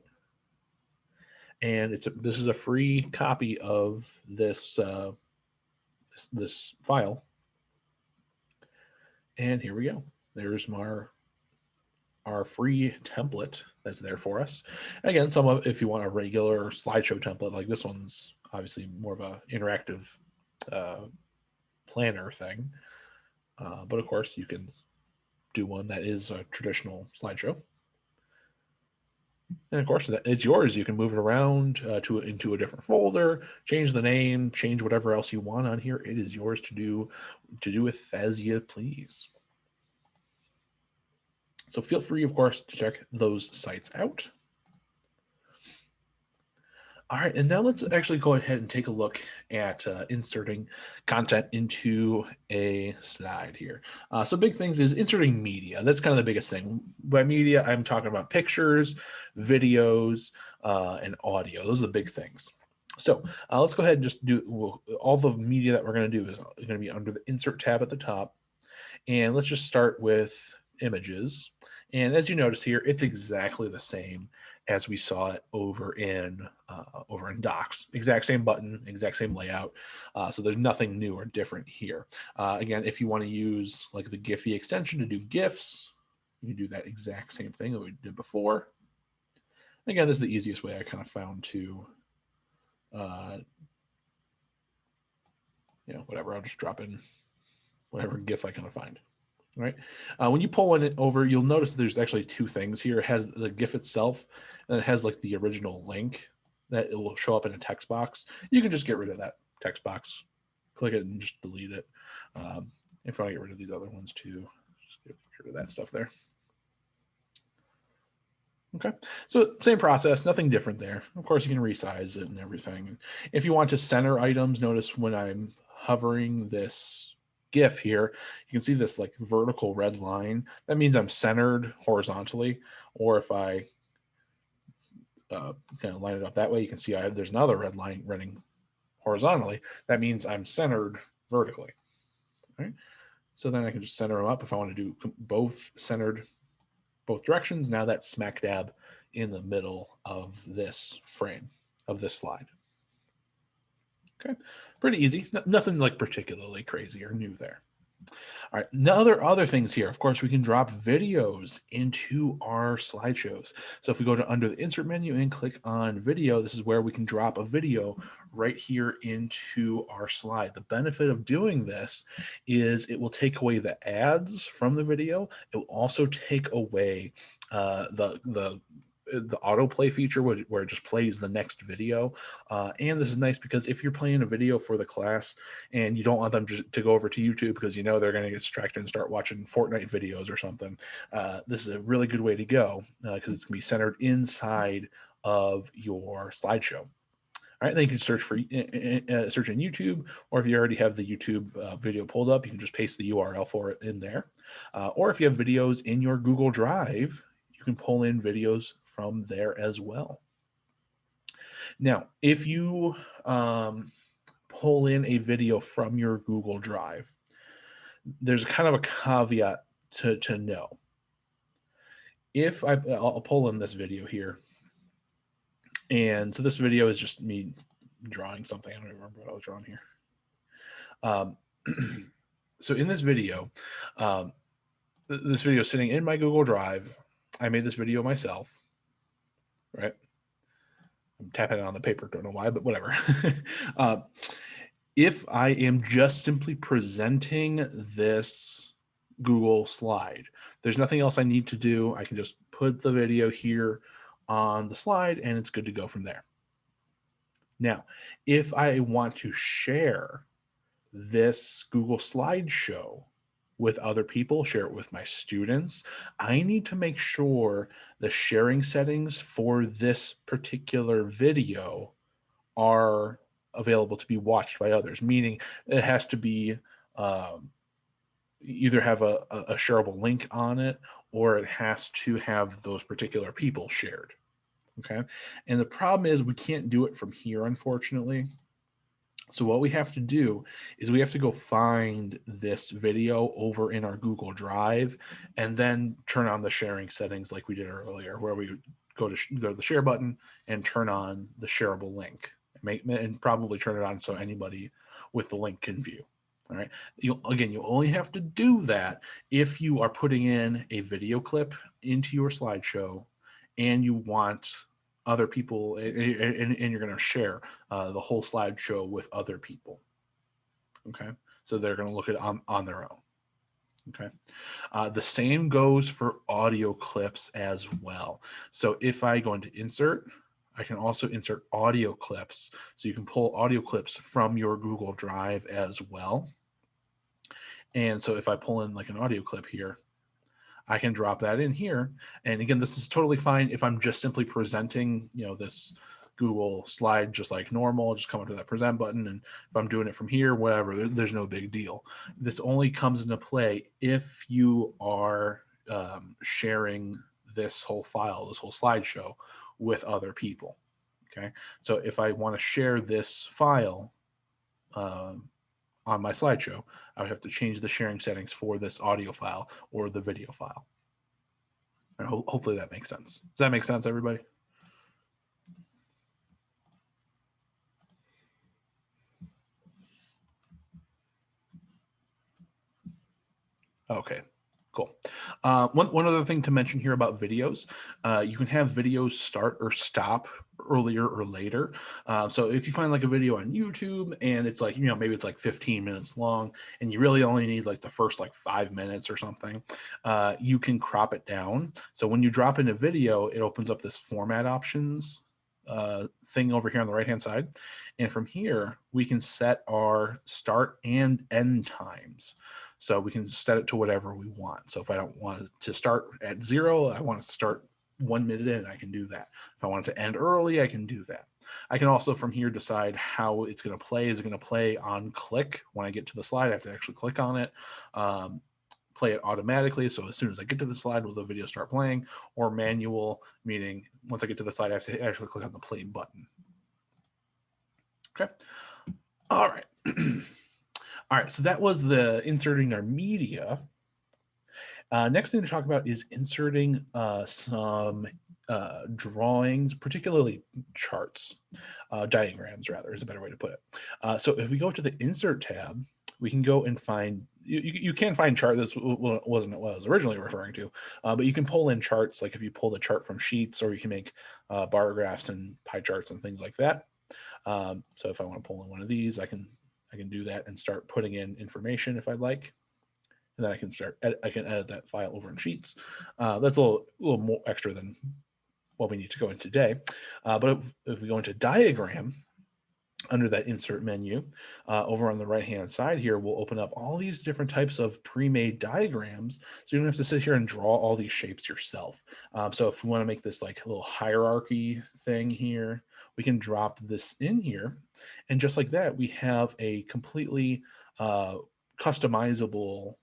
And this is a free copy of this, this file. And here we go. There's our free template that's there for us. Again, if you want a regular slideshow template, like this one's obviously more of a interactive planner thing. But of course, you can do one that is a traditional slideshow. And of course, it's yours. You can move it around into a different folder, change the name, change whatever else you want on here. It is yours to do with as you please. So feel free, of course, to check those sites out. All right, and now let's actually go ahead and take a look at inserting content into a slide here. So big things is inserting media. That's kind of the biggest thing. By media, I'm talking about pictures, videos, and audio. Those are the big things. So let's go ahead and just do all the media that we're going to do is going to be under the Insert tab at the top. And let's just start with images. And as you notice here, it's exactly the same as we saw it over in Docs. Exact same button, exact same layout. So there's nothing new or different here. Again, if you want to use like the Giphy extension to do GIFs, you can do that exact same thing that we did before. Again, this is the easiest way I kind of found to, whatever. I'll just drop in whatever GIF I kind of find. Right. When you pull it over, you'll notice there's actually two things here. It has the GIF itself, and it has like the original link that it will show up in a text box. You can just get rid of that text box, click it, and just delete it. If you want to get rid of these other ones too, just get rid of that stuff there. Okay, so same process, nothing different there. Of course, you can resize it and everything. If you want to center items, notice when I'm hovering this GIF here, you can see this like vertical red line. That means I'm centered horizontally. Or if I kind of line it up that way, you can see there's another red line running horizontally. That means I'm centered vertically. Right? So then I can just center them up if I want to do both centered both directions. Now that's smack dab in the middle of this frame, of this slide. Okay, pretty easy. Nothing like particularly crazy or new there. All right, other things here. Of course, we can drop videos into our slideshows. So if we go to under the insert menu and click on video, this is where we can drop a video right here into our slide. The benefit of doing this is it will take away the ads from the video. It will also take away the autoplay feature where it just plays the next video. And this is nice because if you're playing a video for the class and you don't want them to go over to YouTube because you know they're going to get distracted and start watching Fortnite videos or something, this is a really good way to go because it's going to be centered inside of your slideshow. All right, then you can search for search in YouTube, or if you already have the YouTube video pulled up, you can just paste the URL for it in there. Or if you have videos in your Google Drive, you can pull in videos from there as well. Now, if you pull in a video from your Google Drive, there's kind of a caveat to know. If I'll pull in this video here, and so this video is just me drawing something. I don't even remember what I was drawing here. So in this video, this video is sitting in my Google Drive. I made this video myself, right? I'm tapping it on the paper, don't know why, but whatever. If I am just simply presenting this Google slide, there's nothing else I need to do. I can just put the video here on the slide and it's good to go from there. Now, if I want to share this Google slideshow with other people, share it with my students, I need to make sure the sharing settings for this particular video are available to be watched by others, meaning it has to be either have a shareable link on it or it has to have those particular people shared. Okay. And the problem is we can't do it from here, unfortunately. So what we have to do is we have to go find this video over in our Google Drive and then turn on the sharing settings like we did earlier, where we go to the share button and turn on the shareable link and probably turn it on so anybody with the link can view. All right. You only have to do that if you are putting in a video clip into your slideshow and you want other people and you're going to share the whole slideshow with other people. Okay. So they're going to look at it on their own. Okay. The same goes for audio clips as well. So if I go into insert, I can also insert audio clips. So you can pull audio clips from your Google Drive as well. And so if I pull in like an audio clip here, I can drop that in here. And again, this is totally fine if I'm just simply presenting, this Google slide just like normal, just come up to that present button. And if I'm doing it from here, whatever, there's no big deal. This only comes into play if you are sharing this whole file, this whole slideshow with other people. Okay. So if I want to share this file on my slideshow, I would have to change the sharing settings for this audio file or the video file. And hopefully that makes sense. Does that make sense, everybody? Okay, cool. One other thing to mention here about videos, you can have videos start or stop earlier or later. So if you find like a video on YouTube and it's like, maybe it's like 15 minutes long and you really only need like the first like 5 minutes or something, you can crop it down. So when you drop in a video, it opens up this format options thing over here on the right hand side. And from here, we can set our start and end times. So we can set it to whatever we want. So if I don't want it to start at 0, I want it to start 1 minute in, I can do that. If I want it to end early, I can do that. I can also from here decide how it's going to play. Is it going to play on click? When I get to the slide, I have to actually click on it. Play it automatically. So as soon as I get to the slide, will the video start playing? Or manual, meaning once I get to the slide, I have to actually click on the play button. Okay. All right. All right, so that was the inserting our media. Next thing to talk about is inserting some drawings, particularly charts, diagrams rather is a better way to put it. So if we go to the Insert tab, we can go and find, you can find chart, this wasn't what I was originally referring to, but you can pull in charts, like if you pull the chart from Sheets, or you can make bar graphs and pie charts and things like that. So if I want to pull in one of these, I can do that and start putting in information if I'd like. And then I can edit that file over in Sheets. That's a little more extra than what we need to go into today. But if we go into diagram, under that insert menu, over on the right-hand side here, we'll open up all these different types of pre-made diagrams. So you don't have to sit here and draw all these shapes yourself. So if we want to make this like a little hierarchy thing here, we can drop this in here. And just like that, we have a completely customizable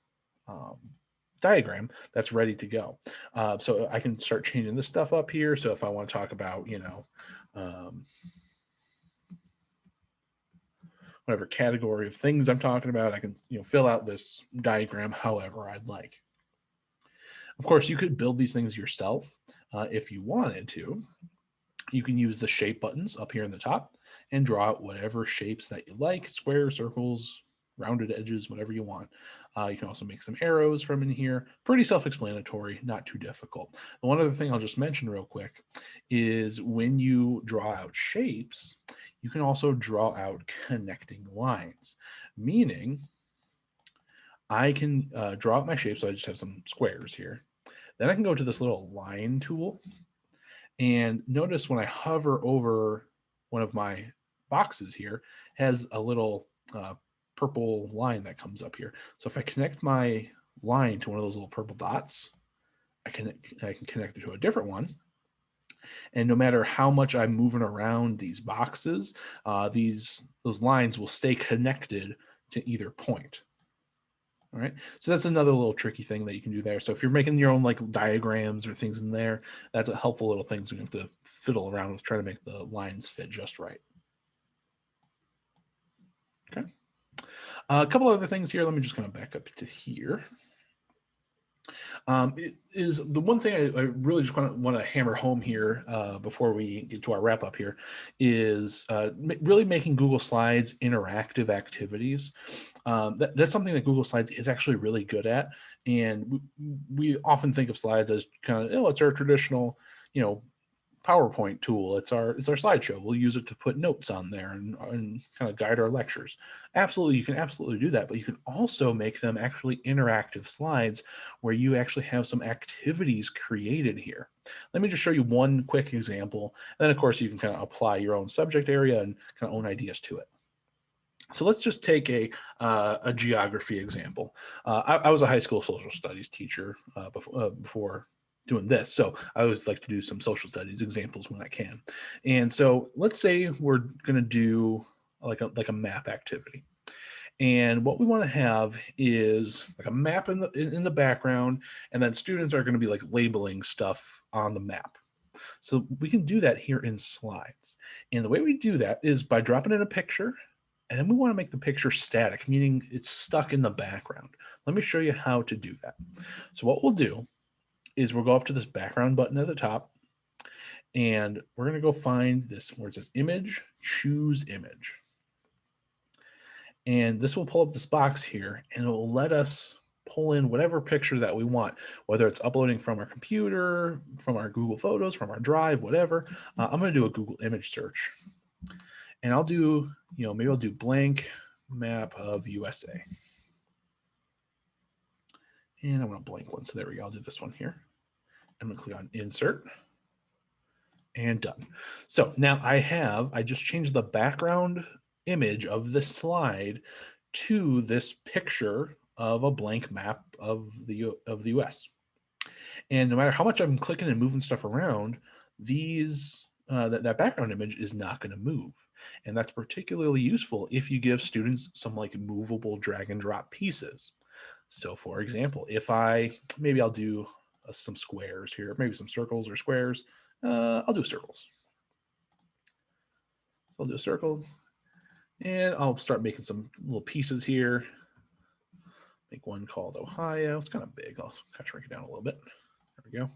diagram that's ready to go. So I can start changing this stuff up here. So if I want to talk about, whatever category of things I'm talking about, I can fill out this diagram however I'd like. Of course, you could build these things yourself if you wanted to. You can use the shape buttons up here in the top and draw out whatever shapes that you like, squares, circles, rounded edges, whatever you want. You can also make some arrows from in here. Pretty self-explanatory, not too difficult. And one other thing I'll just mention real quick is when you draw out shapes, you can also draw out connecting lines, meaning I can draw out my shape. So I just have some squares here. Then I can go to this little line tool, and notice when I hover over one of my boxes here, has a little purple line that comes up here. So if I connect my line to one of those little purple dots, I can connect it to a different one. And no matter how much I'm moving around these boxes, those lines will stay connected to either point. All right, so that's another little tricky thing that you can do there. So if you're making your own like diagrams or things in there, that's a helpful little thing. So you have to fiddle around with trying to make the lines fit just right. Okay. A couple other things here. Let me just kind of back up to here. It is the one thing I really just want to hammer home here before we get to our wrap up here is really making Google Slides interactive activities. That's something that Google Slides is actually really good at. And we often think of slides as kind of, it's our traditional, PowerPoint tool. It's our slideshow. We'll use it to put notes on there and kind of guide our lectures. Absolutely, you can absolutely do that, but you can also make them actually interactive slides where you actually have some activities created here. Let me just show you one quick example. And then of course you can kind of apply your own subject area and kind of own ideas to it. So let's just take a geography example. I was a high school social studies teacher before doing this. So I always like to do some social studies examples when I can. And so let's say we're going to do like a map activity. And what we want to have is like a map in the background, and then students are going to be like labeling stuff on the map. So we can do that here in slides. And the way we do that is by dropping in a picture, and then we want to make the picture static, meaning it's stuck in the background. Let me show you how to do that. So what we'll do is we'll go up to this background button at the top, and we're going to go find this where it says image, choose image. And this will pull up this box here, and it will let us pull in whatever picture that we want, whether it's uploading from our computer, from our Google Photos, from our Drive, whatever. I'm going to do a Google image search. And I'll do, maybe I'll do blank map of USA. And I'm going to blank one. So there we go. I'll do this one here. I'm going to click on insert and done. So now I just changed the background image of the slide to this picture of a blank map of the US. And no matter how much I'm clicking and moving stuff around, that background image is not going to move. And that's particularly useful if you give students some like movable drag and drop pieces. So for example, if maybe I'll do some squares here, maybe some circles or squares. I'll do circles. So I'll do a circle, and I'll start making some little pieces here. Make one called Ohio. It's kind of big. I'll kind of shrink it down a little bit. There we go.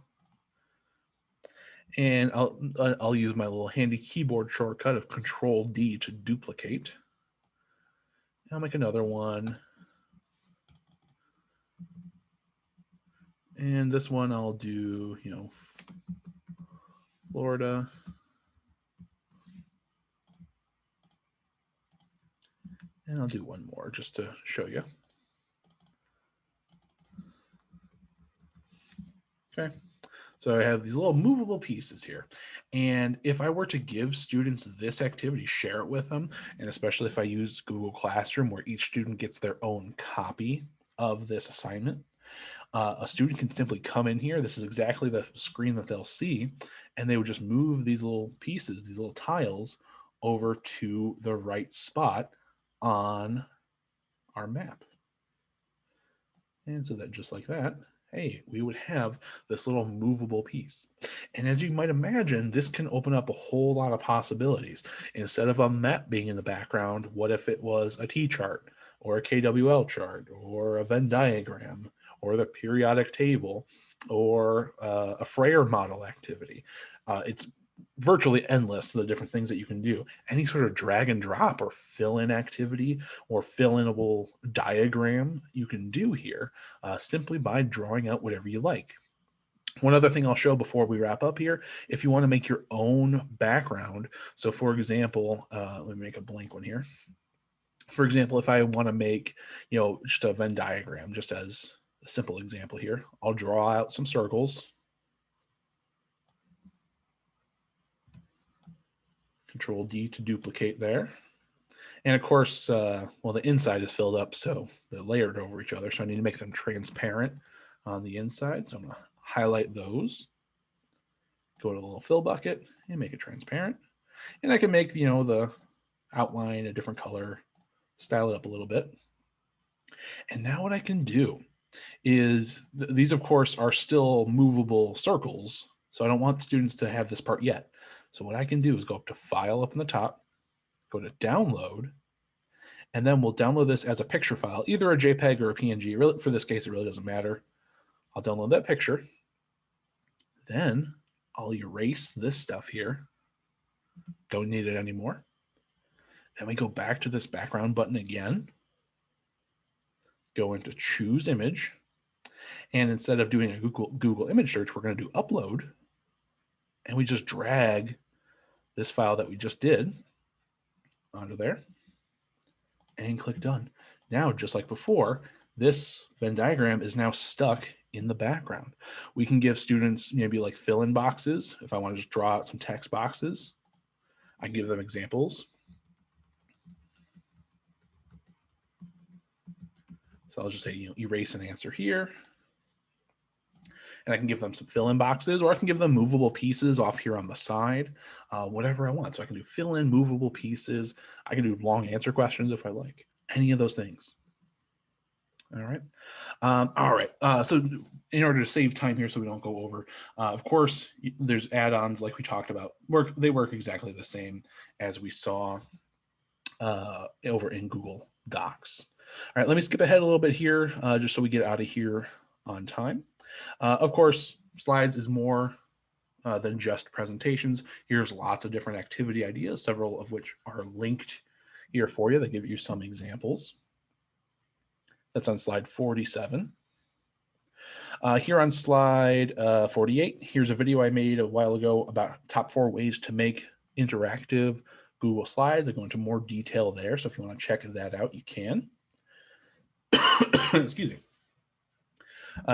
And I'll use my little handy keyboard shortcut of Control D to duplicate. I'll make another one. And this one I'll do, Florida. And I'll do one more just to show you. Okay. So I have these little movable pieces here. And if I were to give students this activity, share it with them, and especially if I use Google Classroom where each student gets their own copy of this assignment, a student can simply come in here. This is exactly the screen that they'll see, and they would just move these little pieces, these little tiles over to the right spot on our map. And so that just like that, hey, we would have this little movable piece. And as you might imagine, this can open up a whole lot of possibilities. Instead of a map being in the background, what if it was a T-chart or a KWL chart or a Venn diagram or the periodic table or a Frayer model activity? It's virtually endless, the different things that you can do. Any sort of drag and drop or fill in activity or fill inable diagram you can do here simply by drawing out whatever you like. One other thing I'll show before we wrap up here, if you want to make your own background. So for example, let me make a blank one here. For example, if I want to make, just a Venn diagram, just as a simple example here, I'll draw out some circles. Control D to duplicate there. And of course, the inside is filled up, so they're layered over each other. So I need to make them transparent on the inside. So I'm going to highlight those, go to the little fill bucket and make it transparent. And I can make, the outline a different color, style it up a little bit. And now what I can do is these, of course, are still movable circles. So I don't want students to have this part yet. So what I can do is go up to File up in the top, go to Download, and then we'll download this as a picture file, either a JPEG or a PNG. Really, for this case, it really doesn't matter. I'll download that picture. Then I'll erase this stuff here. Don't need it anymore. Then we go back to this background button again. Go into Choose Image. And instead of doing a Google image search, we're going to do Upload. And we just drag this file that we just did onto there and click Done. Now, just like before, this Venn diagram is now stuck in the background. We can give students maybe like fill-in boxes. If I want to just draw out some text boxes, I can give them examples. So I'll just say, erase an answer here. And I can give them some fill-in boxes, or I can give them movable pieces off here on the side, whatever I want. So I can do fill-in, movable pieces. I can do long answer questions if I like, any of those things. All right. All right. So in order to save time here so we don't go over, of course, there's add-ons like we talked about. They work exactly the same as we saw over in Google Docs. All right, let me skip ahead a little bit here just so we get out of here on time. Of course, slides is more than just presentations. Here's lots of different activity ideas, several of which are linked here for you. They give you some examples. That's on slide 47. Here on slide 48, here's a video I made a while ago about top 4 ways to make interactive Google Slides. I go into more detail there, so if you want to check that out, you can. Excuse me.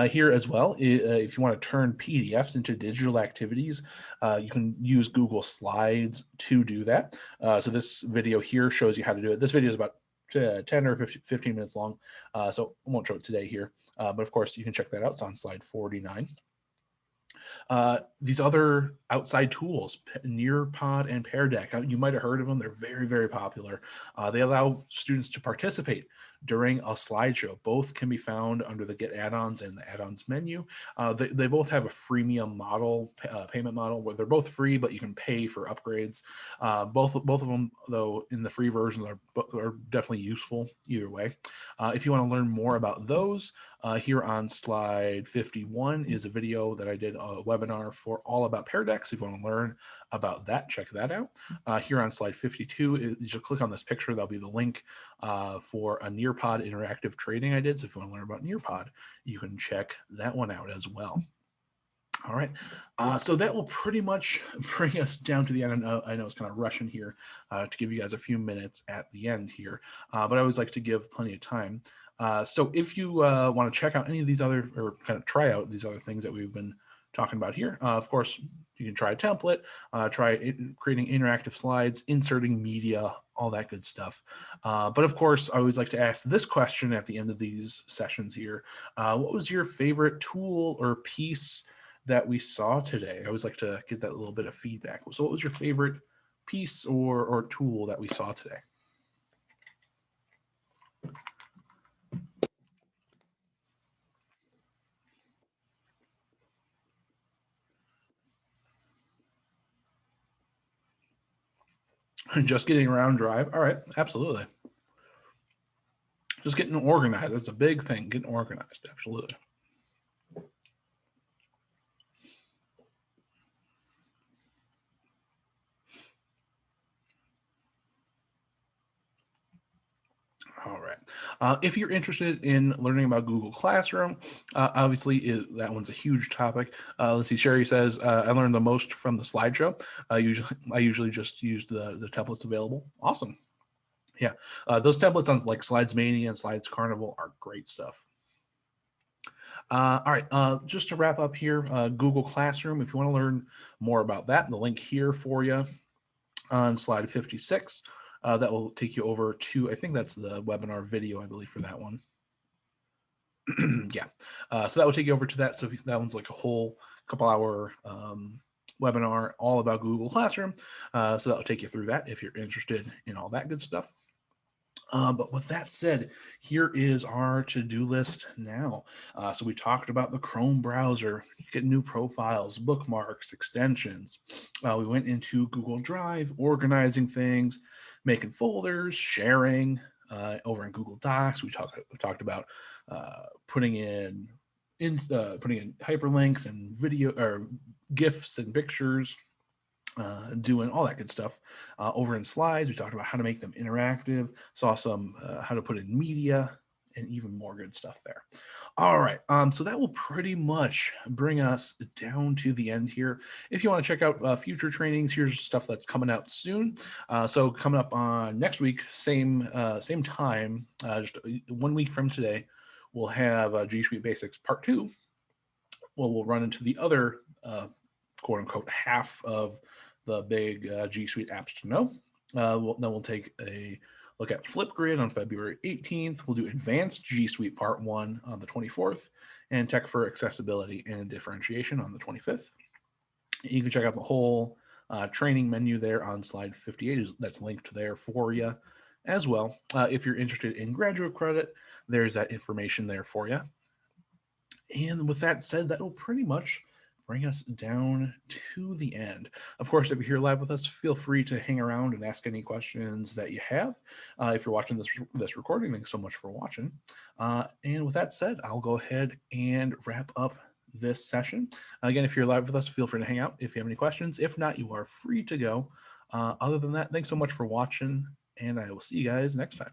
Here as well, if you want to turn PDFs into digital activities, you can use Google Slides to do that. So this video here shows you how to do it. This video is about 10 or 15 minutes long, so I won't show it today here. But of course, you can check that out. It's on slide 49. These other outside tools, Nearpod and Pear Deck, you might have heard of them. They're very, very popular. They allow students to participate during a slideshow. Both can be found under the Get Add-ons and the Add-ons menu. They both have a freemium model, payment model, where they're both free, but you can pay for upgrades. Both of them, though, in the free versions are definitely useful either way. If you want to learn more about those, here on slide 51 is a video that I did a webinar for all about Pear Deck. So if you want to learn about that, check that out. Here on slide 52, you just click on this picture. That'll be the link for a Nearpod interactive training I did. So if you want to learn about Nearpod, you can check that one out as well. All right, so that will pretty much bring us down to the end. I know it's kind of rushing here to give you guys a few minutes at the end here, but I always like to give plenty of time. So if you want to check out any of these other, or kind of try out these other things that we've been talking about here, of course, you can try a template, creating interactive slides, inserting media, all that good stuff. But of course, I always like to ask this question at the end of these sessions here. What was your favorite tool or piece that we saw today? I always like to get that little bit of feedback. So what was your favorite piece or tool that we saw today? Just getting around Drive. All right, absolutely. Just getting organized. That's a big thing, getting organized. Absolutely. All right. If you're interested in learning about Google Classroom, obviously that one's a huge topic. Let's see. Sherry says, I learned the most from the slideshow. I usually just use the templates available. Awesome. Yeah, those templates on like Slides Mania and Slides Carnival are great stuff. All right, just to wrap up here, Google Classroom, if you want to learn more about that, the link here for you on slide 56. That will take you over to, I think that's the webinar video, I believe, for that one. Yeah, so that will take you over to that. So that one's like a whole couple hour webinar all about Google Classroom. So that will take you through that if you're interested in all that good stuff. But with that said, here is our to-do list now. So we talked about the Chrome browser, get new profiles, bookmarks, extensions. We went into Google Drive, organizing things, making folders, sharing. Over in Google Docs, we talked about putting in hyperlinks and video or GIFs and pictures. Doing all that good stuff. Over in Slides, we talked about how to make them interactive, saw some how to put in media, and even more good stuff there. All right, so that will pretty much bring us down to the end here. If you want to check out future trainings, here's stuff that's coming out soon. So coming up on next week, same time, just 1 week from today, we'll have G Suite Basics Part 2. Well, we'll run into the other quote unquote half of the big G Suite apps to know. Then we'll take a look at Flipgrid on February 18th. We'll do Advanced G Suite Part 1 on the 24th, and Tech for Accessibility and Differentiation on the 25th. You can check out the whole training menu there on slide 58. That's linked there for you as well. If you're interested in graduate credit, there's that information there for you. And with that said, that will pretty much bring us down to the end. Of course, if you're here live with us, feel free to hang around and ask any questions that you have. If you're watching this recording, thanks so much for watching. And with that said, I'll go ahead and wrap up this session. Again, if you're live with us, feel free to hang out if you have any questions. If not, you are free to go. Other than that, thanks so much for watching, and I will see you guys next time.